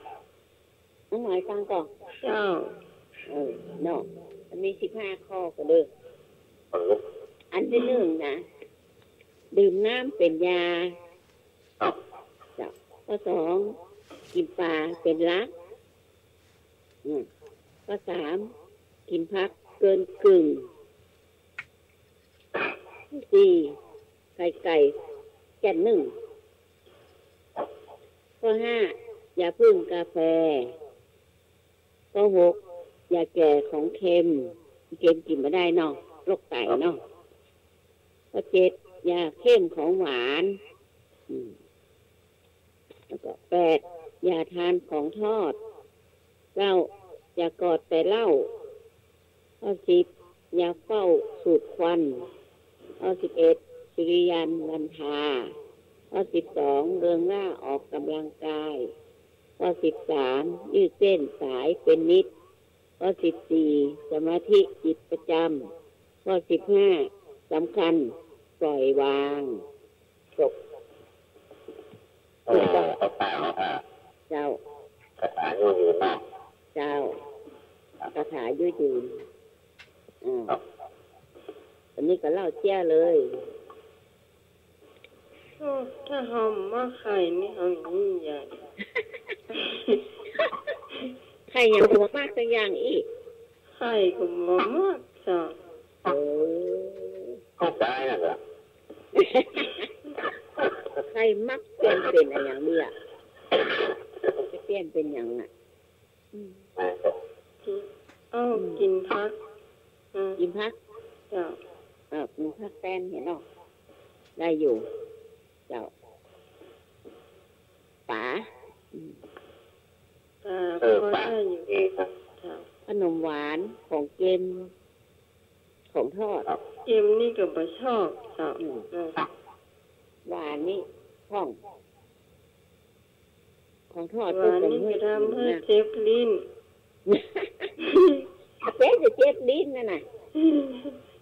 น้องหน่อยฟังก่อน เจ้า เนาะมันมี15 ข้อก็เด้ออันที่หนึ่งนะดื่มน้ำเป็นยา ครับ จ้ะข้อสองกินปลาเป็นรักข้อสามกินพักเกินกึ่งข้อสี่ไก่แก่นหนึ่งข้อห้าอย่าพึ่งกาแฟข้อหกอย่าแก่ของเค็มกินไม่ได้เนาะโรคไตเนาะข้อเจ็ดอย่าเข้มของหวานแล้วก็8อย่าทานของทอด9อย่ากอดแต่เหล้าข้อ10อย่าเฝ้าสูดควันข้อ11สุริยันวันทาข้อ12เรืองร่าออกกำลังกายข้อ13ยืดเส้นสายเป็นนิดข้อ14สมาธิจิตประจำข้อ15สำคัญปล่อยวางจบ โอ้คาถาเจ้า คาถาอยู่อยู่มาก เจ้าคาถายืดยืนอันนี้ก็เล่าเจ้าเลย ถ้าหอมมาไข่นี่หอมยิ่งใหญ่ ใครยังหัวมากสักอย่างอีก ไข่ก็มามากจ้ะ เข้าใจนะครับ ใครมักเปลี่ยนเป็นอะไรอย่างนี้อ่ะจะเปลี่ยนเป็นอย่างน่ะ กินพัก กินพัก เจ้า กินพักแป้นเห็นเนาะได้อยู่เจ้าป๋าก็ได้อยู่เจ้า ขนมหวานของเกมของทอด เกมนี่ก็บ่ชอบเจ้า หวานนี่ของทอด หวานนี่จะทำให้เจ็บลิ้น เจ๊จะเจ็บลิ้นนั่นน่ะ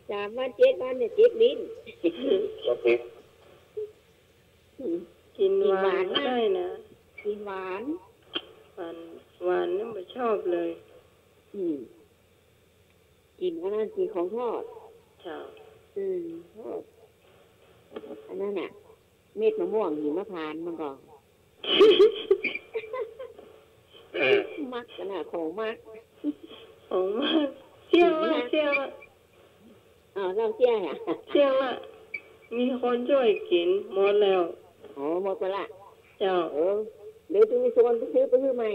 3 วัน7 วันเนี่ยเจ็บลิ้น กินหวานได้นะ กินหวาน หวานนี่บ่ชอบเลย กินอันนั้นกินของทอด เจ้า ทอดอันนั้นน่ะ เม็ดมะม่วงหิมพานต์มันก็มักกันน่ะของมัก ของมากเสี่ยวละ เราเชี่ยอ่ะ เสี่ยวละมีคนช่วยกินหมดแล้ว หมดไปละ เจ้า เดี๋ยวจะมีส่วนไปซื้อใหม่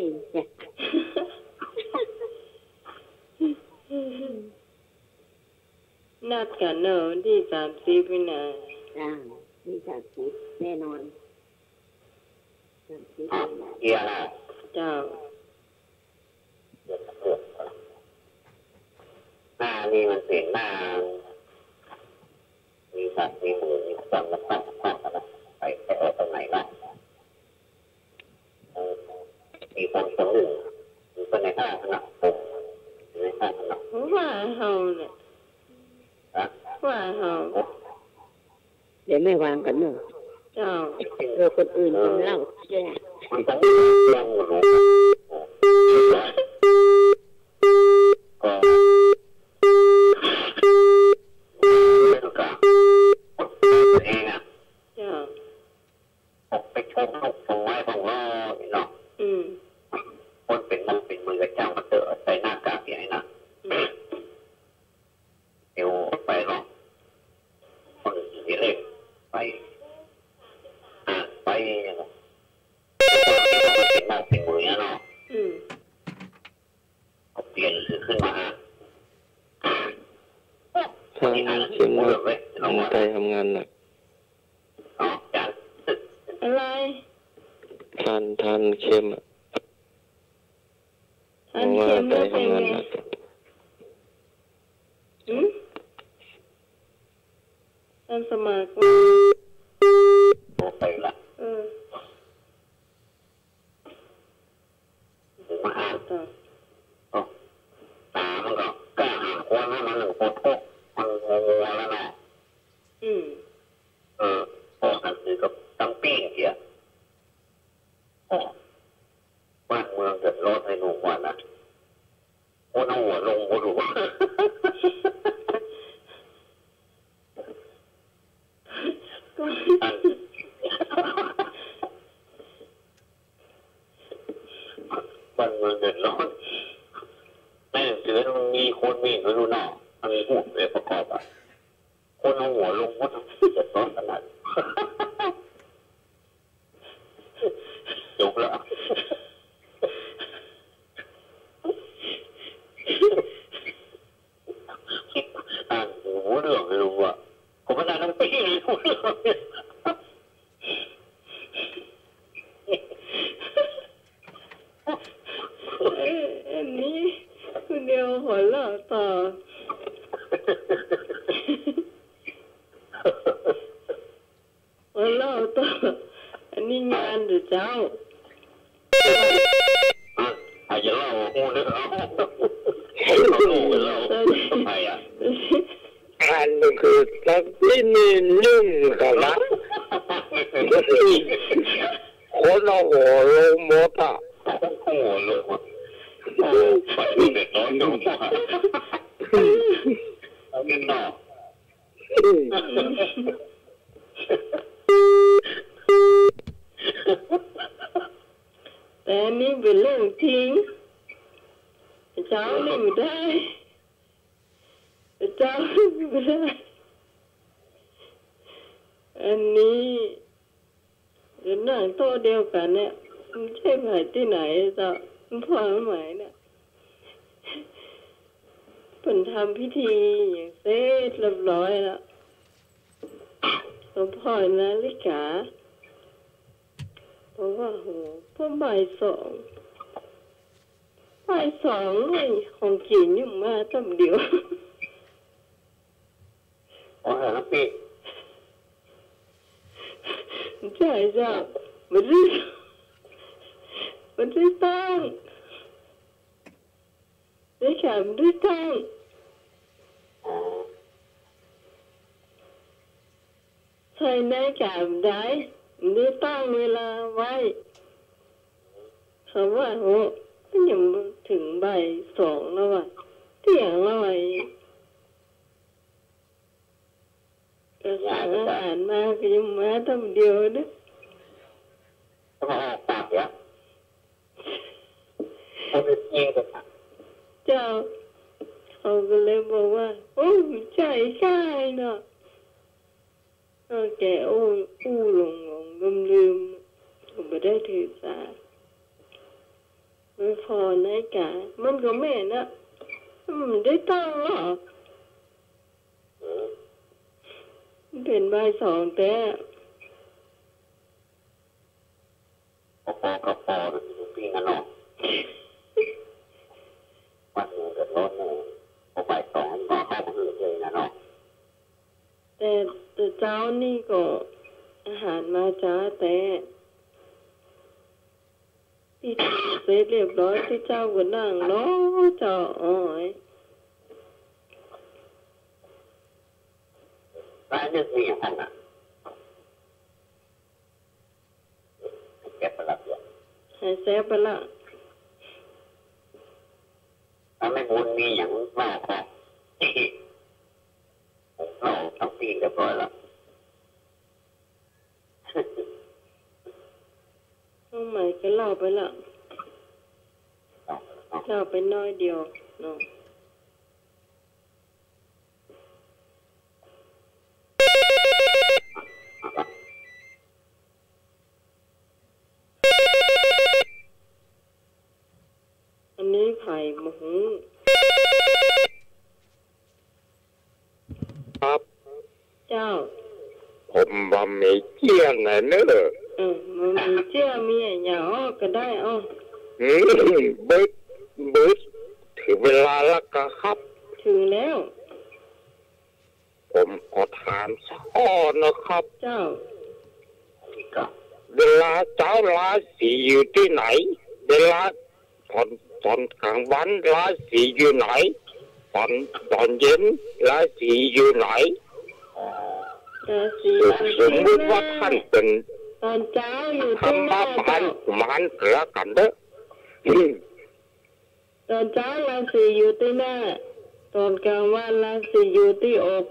นัดกันเนอะที่30นี่นะจ้าที่30แน่นอนเกียร์นะเจ้าหน้านี่มันเป็นหน้ามีสัตว์มีมือมีสัตว์มันตัดไปออกตรงไหนล่ะมีคนคนหนึ่งมีคนในข้างขนาดผมในข้างขนาดว่าเฮาเนี่ยว่าเฮาเดี๋ยวไม่วางกันเนอะเจ้าคนอื่นคนเล่าแย่มันต้องเรื่องหนูก็เองอ่ะออกไปชมลูกส่งไม้ของเราเนาะคนเป็นมือเป็นมือกับเจ้ามาเจอใส่หน้ากากอย่างนี้นะเดี๋ยวไปหรอกคนอื่นเล็กไปไปอย่างเงี้ยเป็นมือเป็นมือเนาะเอาเปลี่ยนขึ้นมาทางเชียงใหม่ใจทำงานหนักอะไรทานเค็มอ่ะทานเค็มแล้วเป็นไงทานสมัครไปละมาอ่านตามันก็กล้าอ่านคนนั้นมันหนึ่งคนพวกมันงัวแล้วนะพวกนั้นคือกับตั้งปีเกียบ้านเมืองเดือดร้อนให้หนูกว่านะโอ้น้องหัวลงโอ้ดูบ้านเมืองเดือดร้อนแม่เสือมันมีคนมีไม่รู้หน้ามันมีพูดเลยประกอบอ่ะคนเอาหัวลงก็ต้องเดือดร้อนขนาดจบแล้วอ่านหูเรื่องไม่รู้อ่ะผมก็นานทั้งปีเลยหูเรื่องอันนี้คุณเดียวหัวเราะต่อหัวเราะต่ออันนี้งานหรือเจ้าอาจจะเล่าหูเรื่องเล่าใครอ่ะอันนึงคือตักที่นี่นึ่งกันนะคนเอาหัวลงหมดอ่ะหัวลงปัดเด็กน้อยลงมาเอาเงินหน่อแต่นี่เป็นเรื่องทิ้งเจ้านี่ไม่ได้เจ้าไม่ได้อันนี้เดี๋ยวนั่งโต๊ะเดียวกันเนี่ยไม่ใช่หมายที่ไหนจ้ะพ่อหมายเนี่ยเพิ่นทำพิธีอย่างเสร็จเรียบร้อยแล้วหลวงพ่อนาฬิกาเพราะว่าโหพอบ่ายสองเลยของกินอยู่มาตำเดียวอ๋อแล้วปีใช่จ้ะมันได้ตั้งได้แขมได้ตั้งใช่แน่แขมได้ตั้งเวลาไว้เขาว่าโหยังถึงบ่ายสองแล้วอ่ะเที่ยงแล้วไอ้กระสั่งอาหารมาก็ยังมาทำเดียวนะเจ้าเขาก็เลยบอกว่าโอ้ใช่เนาะแกอู้หลงลืมผมไม่ได้ถือสาไม่พอนะกะมันก็แม่นะมันได้ตั้งหรอ เป็นบ่ายสองแต่พอก็พอปีนั้นเนาะวันหนึ่งเกิดรถเนี่ยพอบ่ายสองก็เข้ามาเลยนะเนาะแต่เจ้านี่ก็อาหารมาจ้าแต่ที่เสร็จเรียบร้อยที่เจ้าก็นั่งรอเจ้าอ้อยร้านนี้มีห้องอ่ะแกะไปละให้แซ่บไปละถ้าไม่บุญมีอย่างมากครับเราทั้งปีเรียบร้อยแล้วน้องใหม่ก็เล่าไปละเล่าไปน้อยเดียวเนาะอันนี้ไผ่หมูครับ เจ้าผมว่าไม่เกี่ยงนะเนอะมันมีเจ้ามีอย่างอ้อก็ได้อ้อบึ้ดถึงเวลาแล้วก็ครับถึงแล้วผมขอถามสักข้อนะครับเจ้าเวลาเช้าราศีอยู่ที่ไหนเวลาตอนกลางวันราศีอยู่ไหนตอนเย็นราศีอยู่ไหนสมมติว่าท่านเป็นตอนเช้าอยู่ที่หน้าบ้านมันเกลือกันเด้อตอนเช้าราศีอยู่ที่หน้าตอนกลางวันราศีอยู่ที่อก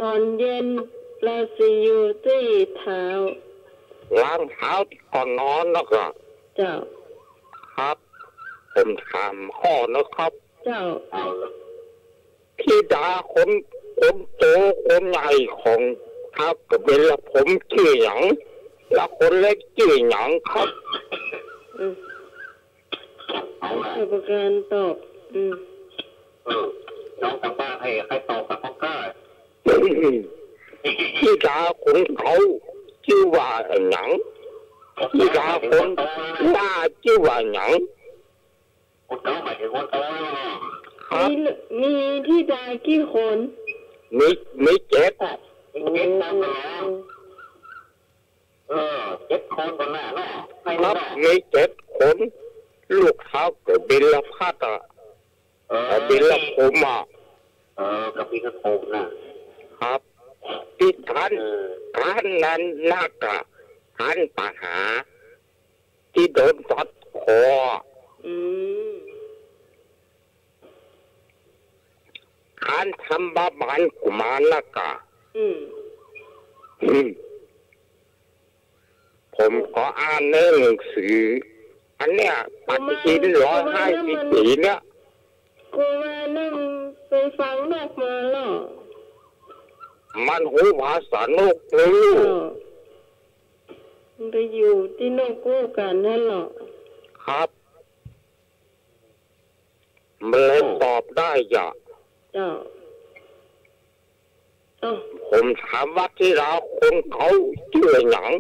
ตอนเย็นราศีอยู่ที่เท้าล้างเท้าก่อนนอนแล้วก็เจ้าครับผมถามข้อนะครับเจ้าพี่ดาคนโตคนใหญ่ของครับกับเวลาผมชื่อหยังแล้วคนเล็กชื่อหยังครับประการตอบน้องทางบ้านให้ตอบกับพ่อก้าพี่ดาคนเขาชื่อว่าหยังพี่ดาคนว่าชื่อว่าหยังคนเขาหมายถึงคนโตมีที่ดากี่คนมี77คนคนหน้าเนาะครับมี7คนลูกเขาเกิดบิลพัดบิลผมกับบิลผมนะครับที่ท่านนั้นนักท่านปัญหาที่โดนตัดคอท่านทำบาปานกุมารนักผมขออ่านในหนังสืออันเนี้ยปฏิทิน150 ปีเนี่ยกูว่านั่งไปฟังนกมาหรอมันหูภาษานกมันไปอยู่ที่นกกู้กันนั่นหรอครับมันเลยตอบได้จ้ะผมถามว่าที่เราคนเขาชื่อหยัง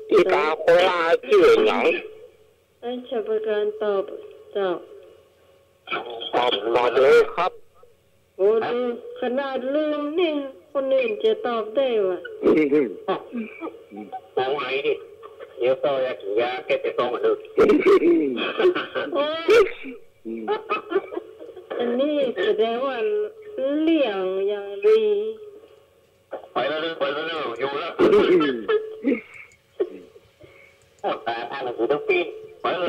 ที่ตาโคลาชื่อหยังไอ้ชาวประการตอบเจ้าตอบเลยครับโอ้ดูขนาดลืมนี่คนอื่นจะตอบได้วะมองไงดิเดี๋ยวต่อยากินยาแก้ไปต้องมาดูอันนี้แสดงว่าเลี้ยงอย่างดีไปแล้วอยู่แล้วโอ้ตาทางหนังสือทั้งปีไปแล้ว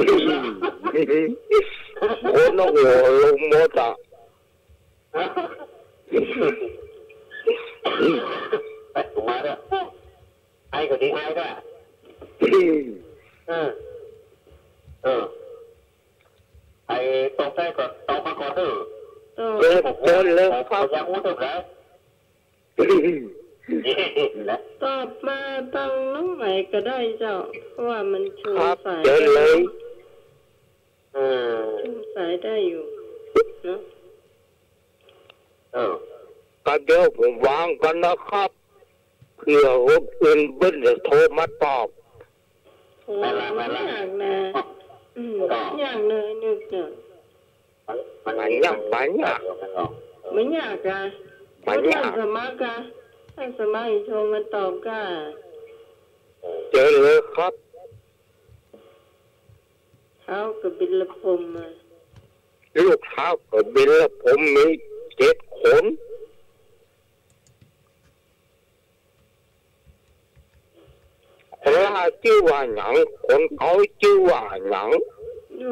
โอ้น้องหัวลงมดไปถูกมาแล้วไอ้ก็ดีไอ้ด้วยไอ้ตกใจก่อนตกมาก่อนเถอะเดินเลยครับยังอู้ถูกแล้วตอบมาตั้งน้องใหม่ก็ได้เจ้าเพราะว่ามันชูสายชูสายได้อยู่เนาะ ก็เดี๋ยวผมวางกันนะครับเพื่อคนอื่นเบิ้ลจะโทรมาตอบ โอ้ไม่อยากนะอย่างเลยนึกเนี่ยมันยากไม่ยาก ไม่อยากอะ ไม่ยาก สมัครอะถ้าสมัครโทรมาตอบก็ เจอเลยครับ เขากับบิลละพรมมา ลูกค้ากับบินแล้วผมมี7 คนคนละชื่อว่าหยังคนเขาชื่อว่าหยัง ดู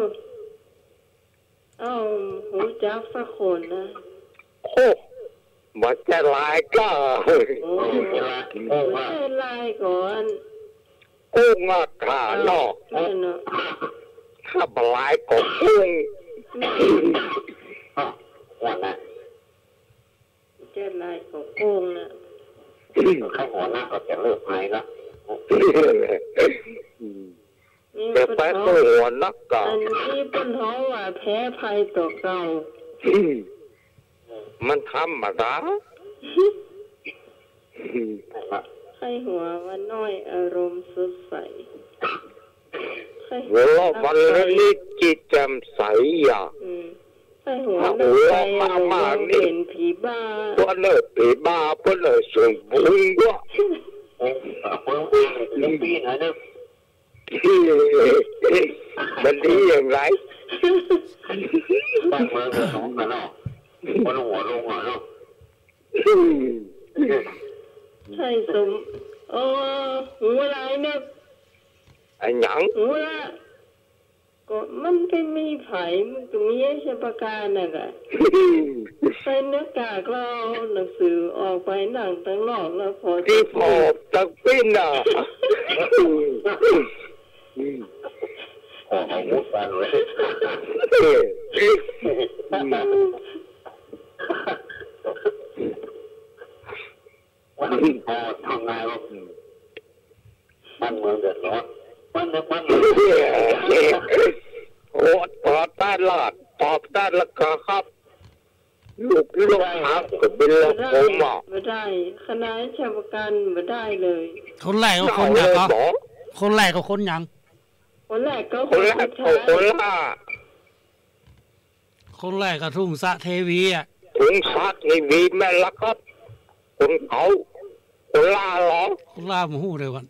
เอาหูจักสักคนนะ โอ้มาจะลายก็ โอ้ไม่ใช่ลายก่อน กุ้งอะขาเนาะ นั่นเนาะ ถ้าบลายก็กุ้ง เจ้าลายของโกงนะ ข้าหัวหน้าก็จะเลิกไปแล้ว นี่ แต่ไปก็หัวนักกะ อันนี้เป็นเพราะว่าแพ้ภัยต่อเก่า มันธรรมดา ให้หัวว่าน้อยอารมณ์สดใส หัวเราะวันนี้จิตแจ่มใสอ่ะ ให้หัวน้ำใจอารมณ์เป็นผีบ้า เพราะเลิกปีบ้าเพราะเลิกส่งบุญก็ ปีไหนเนี่ย มันดีอย่างไร บ้านเมืองจะสองกันเนาะคนหัวลงหัวเนาะ ใช่สมหูอะไรเนี่ย ไอ้หยัง หูละก็มันก็มีไผ่มันก็มีเฉพาะการน่ะกะใส่หน้ากากเราหนังสือออกไปหนังตั้งนอกแล้วพอ ที่พบตะปิ้นอ่ะ เอามุดกันเลยวันนี้พอทำงานแล้วบ้านเมืองเดือดร้อนบ้านเมืองโอ้ตอบได้ละตอบได้ละครับลูกครับก็เป็นละผมอ่ะ ไม่ได้คณะเฉพาะการไม่ได้เลย คนแรกก็คนหยังก็คนแรกก็คนหยัง คนแรกก็ คนแรกก็คนละ คนแรกก็ทุ่งสะเทวีอ่ะ ถุงซักนี่วีแม่ละครับคนเขาคนละหรอ คนล่าหมูเดียวกัน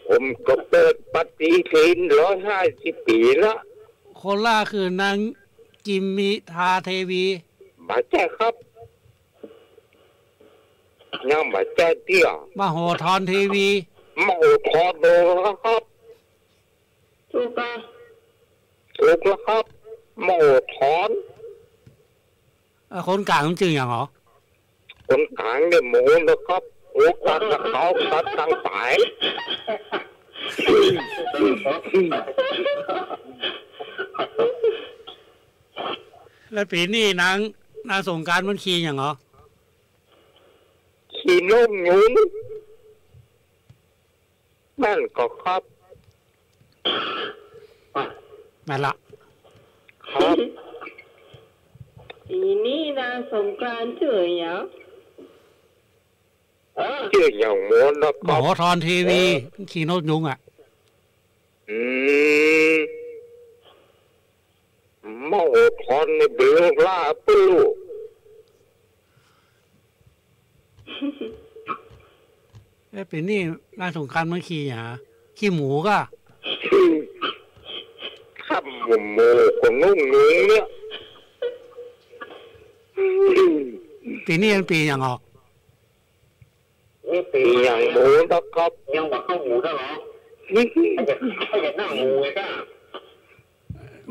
ผมก็เปิดปฏิทิน150 ปีละ คนล่าคือนางจิมมิทาเทวี มาแจ้ครับยังมาแจ้เตี้ย มโหธรเทวี มาอุทธรณ์ดูครับ ถูกปะ ถูกแล้วครับมาอุทธรณ์ คนกลางมันชื่ออย่างหรอ คนกลางเนี่ยหมูนะครับโอ้ตัดเขาตัดตั้งสาย แล้วปีนี้นางสงการมันขี่อย่างหรอ ขี่นกยุงแม่นก็ครับ แม่ละ ครับ ปีนี้นะสงกรานต์เฉยเหรอ ชื่ออย่างหมูนะค ม รับ โหธรเทวีขี่นกยุงอ่ะ มาอุทธรณ์ในเบลล่าปู้ แล้วปีนี้นางสงการมันขี่อย่างหรอขี่หมูก็ ข้ามหมูของนุ่งนุงเนี่ย ปีนี้เป็นปีอย่างหรอ นี่ปี อย่างหมูนะครับ ยังว่าเข้าหมูได้หรอถ้าจะนั่งหมูไงก้า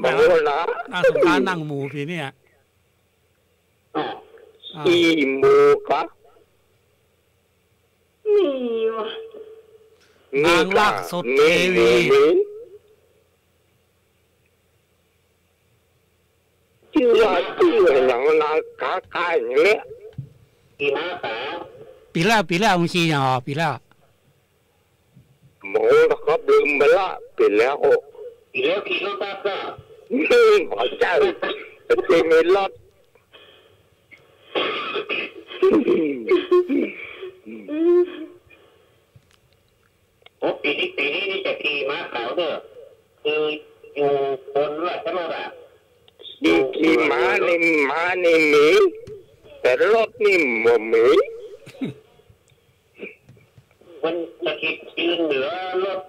หมูนะ นางสงการนั่งหมูปีนี้อ่ะ ขี่หมูครับ นี่วะ นางลักษณ์เทวี ชื่ออย่างนางกาไก่เนี่ย กี่ม้าขาว ปีแล้วมันขี่อย่างหรอปีแล้ว หมูนะครับลืมไปละไปแล้ว อีแล้วขี่รถบัสก็ขอเจ้าจะมีรถโอ้ปีนี้นี่จะขี่ม้าขาวเด้อคืออยู่บนรถใช่ไหมล่ะขี่ม้านี่หมีแต่รถนี่หมูหมีมันจะขี่เหนือรถ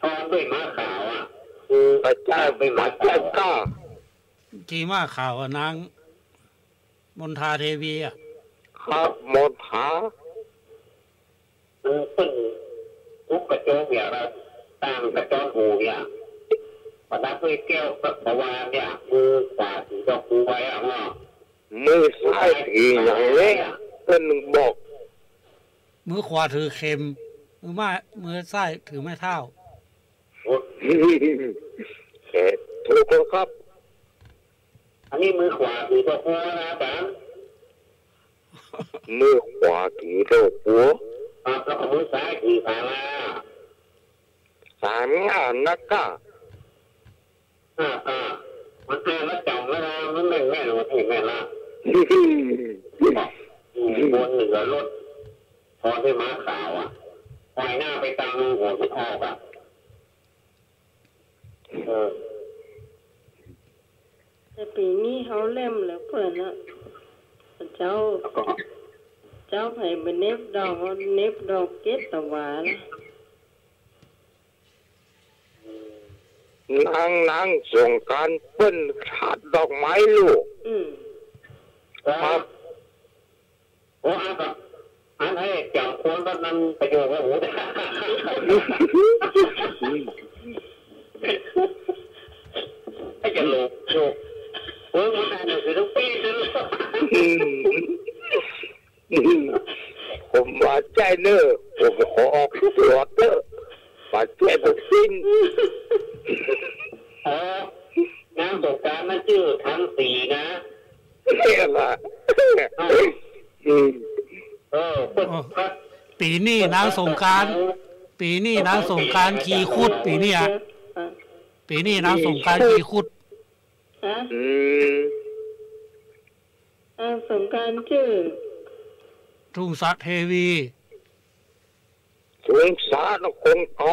ทอนด้วยม้าขาวอ่ะพระเจ้าไปพระเจ้าก็ ขี่ม้าขาวนางมณฑาเทวีอ่ะครับมณฑาเป็นทุกกระโจมอย่างเราตามกระโจมหูเนี่ยพอนับด้วยแก้วประวานเนี่ยมือขวาถือดอกบัวไว้อ่ะเนาะมือซ้ายถืออย่างเล็กเป็นบอกมือขวาถือเข็มมือซ้ายถือไม้เท้าถูกครับอันนี้มือขวาถือดอกบัวนะจ๊ะมือขวาถือดอกบัวแล้วมือซ้ายถือสารางานนักก็มันแม่ละจังแล้วนะมันแม่หรือว่าที่แม่ละบนเหนือรถพอได้ม้าขาวอ่ะปล่อยหน้าไปตามหัวมันออกอ่ะแต่ปีนี้เขาเล่มแล้วเพื่อนนะเจ้าไผ่เป็นเน็บดอกเก็ตตะวัน นางส่งการเปิ้นขาดดอกไม้ลูกครับโอ้อันให้จังคนก็นั่นประโยชน์ว่าโอ้ให้จะลูกโอ้มันได้หนึ่งคือต้องปีนึงผมว่าใจเนอผมขอออกตัวเตอปัจจัยทุกสิ่งนางสงการนั่นชื่อทั้งสี่นะเนี่ยล่ะปีนี้นางสงการขี่คุดปีนี้นางสงการขี่คุดสงการชื่อทุ่งสะเทวีทุ่งสะนครเขา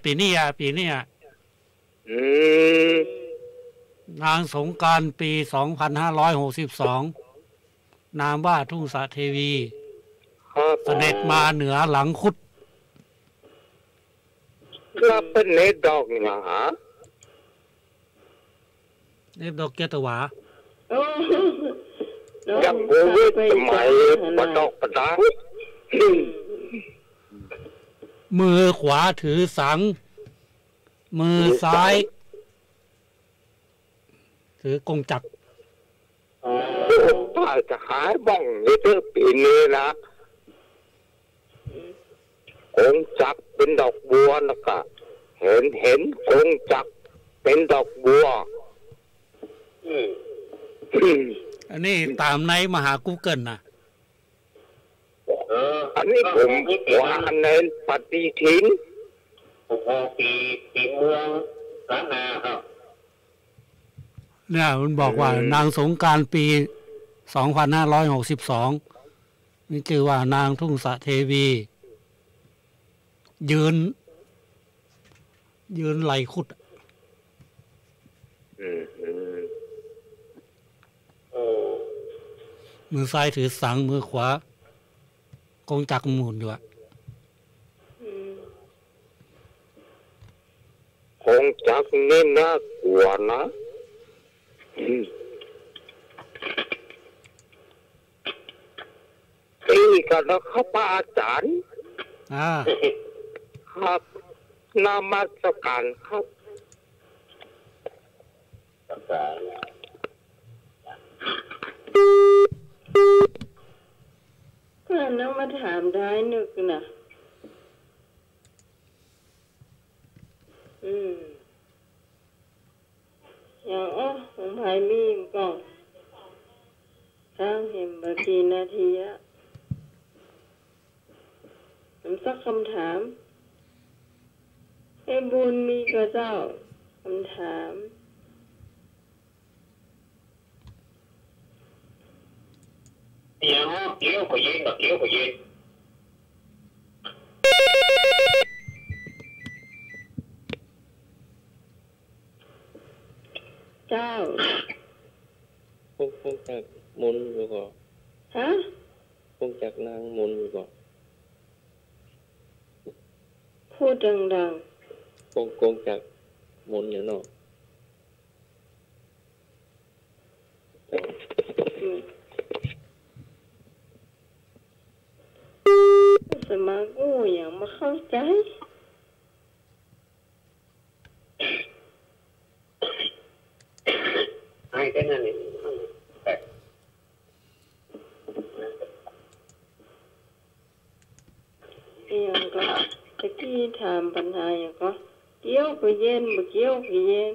ปีนี้นางสงการปี 2562 นามว่าทุ่งสะเทวีเสด็จมาเหนือหลังคุดก็เป็นเนดอกหนาเนดอกเกตวายังโบวิดสมัยประดอกประดังมือขวาถือสังมือซ้ายถือกงจักรป้าจะหายบ้องในเรื่องปีนี้นะกงจักรเป็นดอกบัวนะคะเห็นกงจักรเป็นดอกบัวอันนี้ตามในมหากูเกิลนะอันนี้ผมว่าในปฏิทินปีเมืองล้านนาครับเนี่ยมันบอกว่านางสงการปี 2562 นี่ชื่อว่านางทุ่งสะเทวียืนไหลคุดมือซ้ายถือสังมือขวากงจักรหมุนอยู่อะกงจักรนี่น่ากลัวนะตีกันแล้วครับอาจารย์ครับนมัสการครับเพื่อนน้องมาถามได้นึกนะอย่างผมภายมีมก่อนข้างเห็นบางทีนาทีอะผมสักคำถาม ไอ้บุญมีก็เจ้าคำถามเดี๋ยวก็เย็นเดี๋ยวก็เย็นเจ้าพงจากมุนอยู่ก่อนฮะพงจากนางมุนอยู่ก่อนพูดดังๆพงจากมุนอยู่เนาะสมากูอย่างมาเข้าใจไอ้ก็นั่นนี่แต่อย่างก็ตะกี้ถามปัญหาอย่างก็เกี่ยวกับเย็นบ่เกี่ยวกับเย็น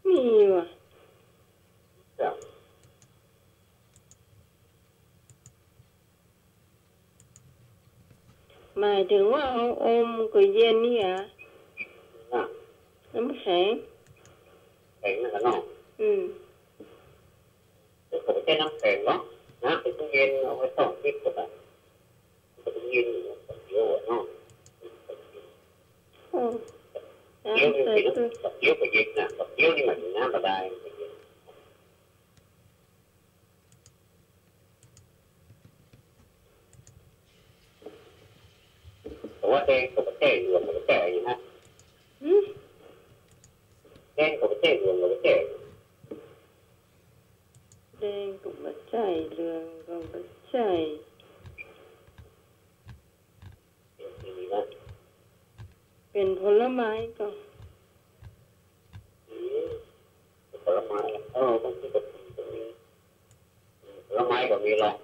มีว่ะหมายถึงว่าเอาอมกับเย็นนี่อ่ะน้ำแข็งนั่นก็เนาะผมใช้น้ำแข็งเนาะนะเป็นตู้เย็นเอาไว้ต้มพริกก็ได้ตู้เย็นเดี๋ยวเนาะเดี๋ยวนี่เดี๋ยวก็เย็นนะเดี๋ยวนี่มันน้ำกระไดแต่ว่าแดงกับแก่เหลืองกับแก่อย่างนี้แดงกับแก่เหลืองกับแก่แดงกับมะใจเหลืองกับมะใจเป็นผลไม้ก็ผลไม้บางทีก็มีผลไม้ก็มีหรอก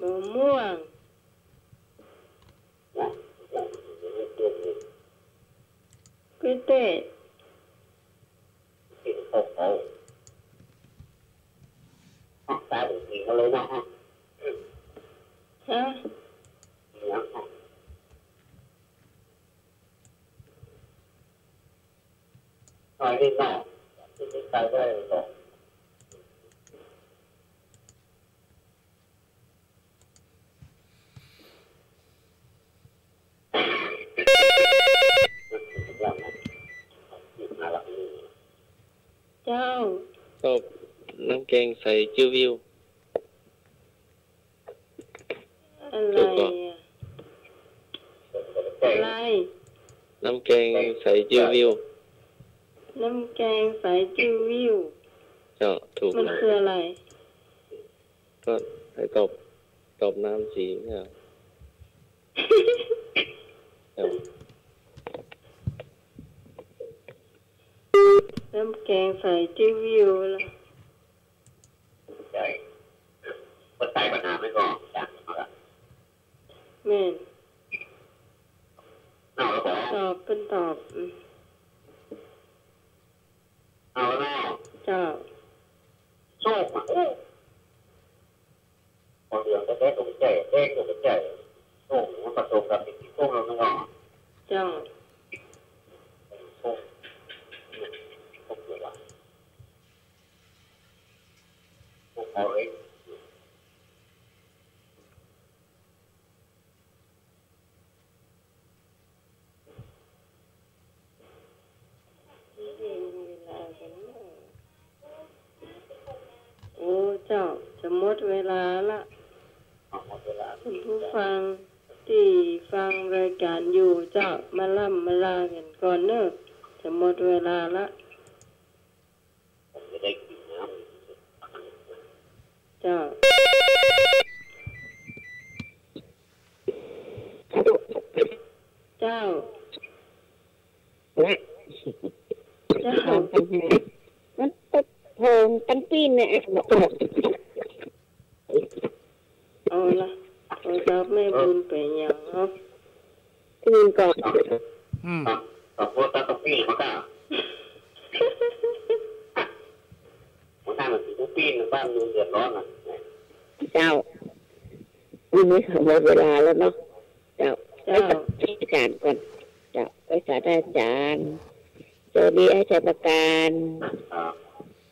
มะม่วงก๋วยเตี๋ยวตาเป็นสีเขาเลยนะฮะหน่อยนิดหน่อยที่ตาได้หรอกเจ้าชอบน้ำแกงใส่จิ้ววิวอะไรอะไรน้ำแกงใส่จิ้ววิวน้ำแกงใส่จิ้ววิวเจ้าถูกมันคืออะไรก็ให้ตบน้ำสีเนี่ยน้ำแกงใส่จิ้ววิวล่ะใช่ก็ใส่ปัญหาไม่ก่อนจ้ะแม่นเอาแล้วบอกตอบเป็นตอบเอาแล้วเจ้าโชคอ่ะพอเดือนก็ได้ตกใจเด้งตกใจโชคมันผสมกับสิ่งที่โชคเราไม่ก่อนเจ้าโชคเลยว่ะโชคเอาเลยโอ้เจ้าจะหมดเวลาละคุณผู้ฟังที่ฟังรายการอยู่เจ้ามาล่ำมาลากันก่อนเนอะจะหมดเวลาละเจ้าเจ้ามันโผล่ตั้งปีนเนี่ยเอาละโทรศัพท์ไม่บุญไปอย่างครับปีนก่อนต่อโพสต์ต่อปีมาก้ามันทำแบบปีนบ้านดูเดือดร้อนอ่ะเจ้า วันนี้หมดเวลาแล้วเนาะเจ้าไปอาจารย์ก่อนเจ้าไปศาสตราจารย์สวัสดีอาจารย์ประการ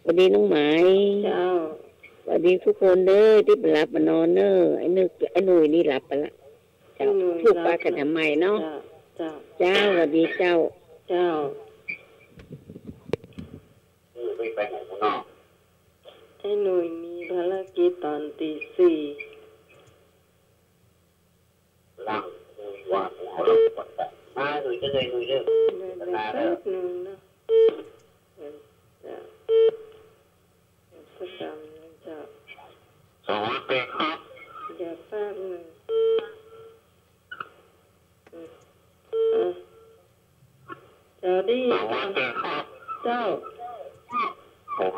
สวัสดีน้องหมายเจ้าสวัสดีทุกคนเด้อที่หลับมานอนเด้อไอ้หนุ่ยนี่หลับไปละเจ้าพูดปากันทำไมเนาะเจ้าสวัสดีเจ้าไปไหนข้างนอกไอ้หนุ่ยมีภารกิจตอนตี 4ล่างว่าหัวเราปวดมาหนุ่ยจะเลยหนุ่ยเรื่องนานแล้วนึงนะสักคำนึงจะสวัสดีครับอย่าแป๊บนึงจะดีสวัสดีครับเจ้าผม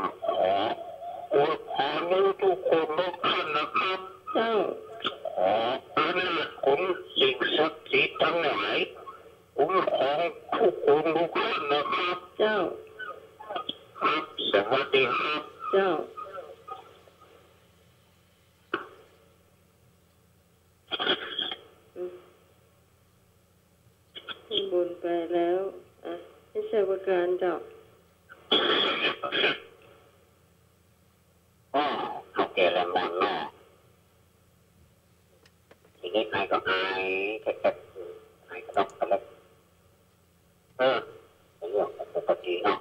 ขอรู้ทุกคนทุกท่านนะครับเจ้าอันนี้ผมสิ่งศักดิ์สิทธิ์ทั้งหลายผมขอทุกคนทุกท่านนะครับเจ้าครับสวัสดีครับเจ้าบุญไปแล้วให้เชาวการเจ้าเขาแก่แล้วมอนเนาะทีนี้นายก็อายแค่นายก็ต้องกระลักเป็นเรื่องปกติเนาะ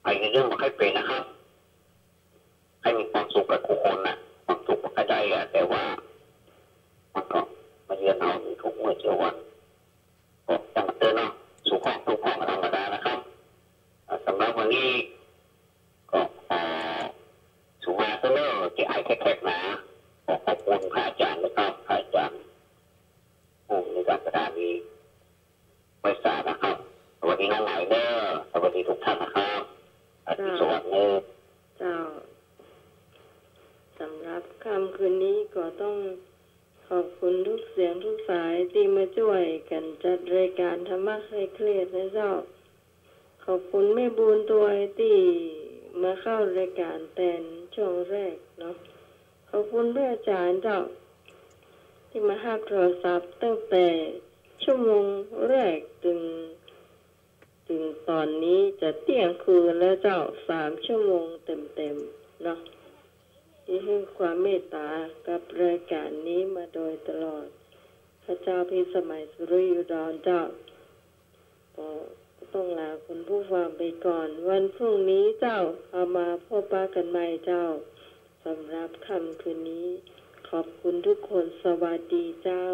ไอ้เรื่องมันให้เป็นนะครับให้มีความสุขกับทุกคนนะความสุขมันก็ได้อะแต่ว่ามันก็มาเยือนเอาทุกเมื่อเช้าวันก็จังเตือนเนาะสุขของทุกของธรรมดานะครับสำหรับวันนี้ก็สุมาเตอร์ที่ไอ้แคกๆนะขอบคุณพระอาจารย์นะครับพระอาจารย์ผู้ในการสถานีไว้สานะครับสวัสดีน้องไหลเดอร์สวัสดีทุกท่านนะครับสวัสดีเจ้าสำหรับค่ำคืนนี้ก็ต้องขอบคุณทุกเสียงทุกสายที่มาช่วยกันจัดรายการธรรมะคลายเครียดนะเจ้าขอบคุณแม่บุญตัวที่มาเข้ารายการแต่นช่วงแรกเนาะขอบคุณพระอาจารย์เจ้าที่มาหักโทรศัพท์ตั้งแต่ชั่วโมงแรกถึงตอนนี้จะเที่ยงคืนแล้วเจ้า3 ชั่วโมงเต็มๆเนาะที่ให้ความเมตตากับรายการนี้มาโดยตลอดพระเจ้าพิสมัยสุริยุดรเจ้าก็ต้องลาคุณผู้ฟังไปก่อนวันพรุ่งนี้เจ้าเอามาพบปะกันใหม่เจ้าสำหรับค่ำคืนนี้ขอบคุณทุกคนสวัสดีเจ้า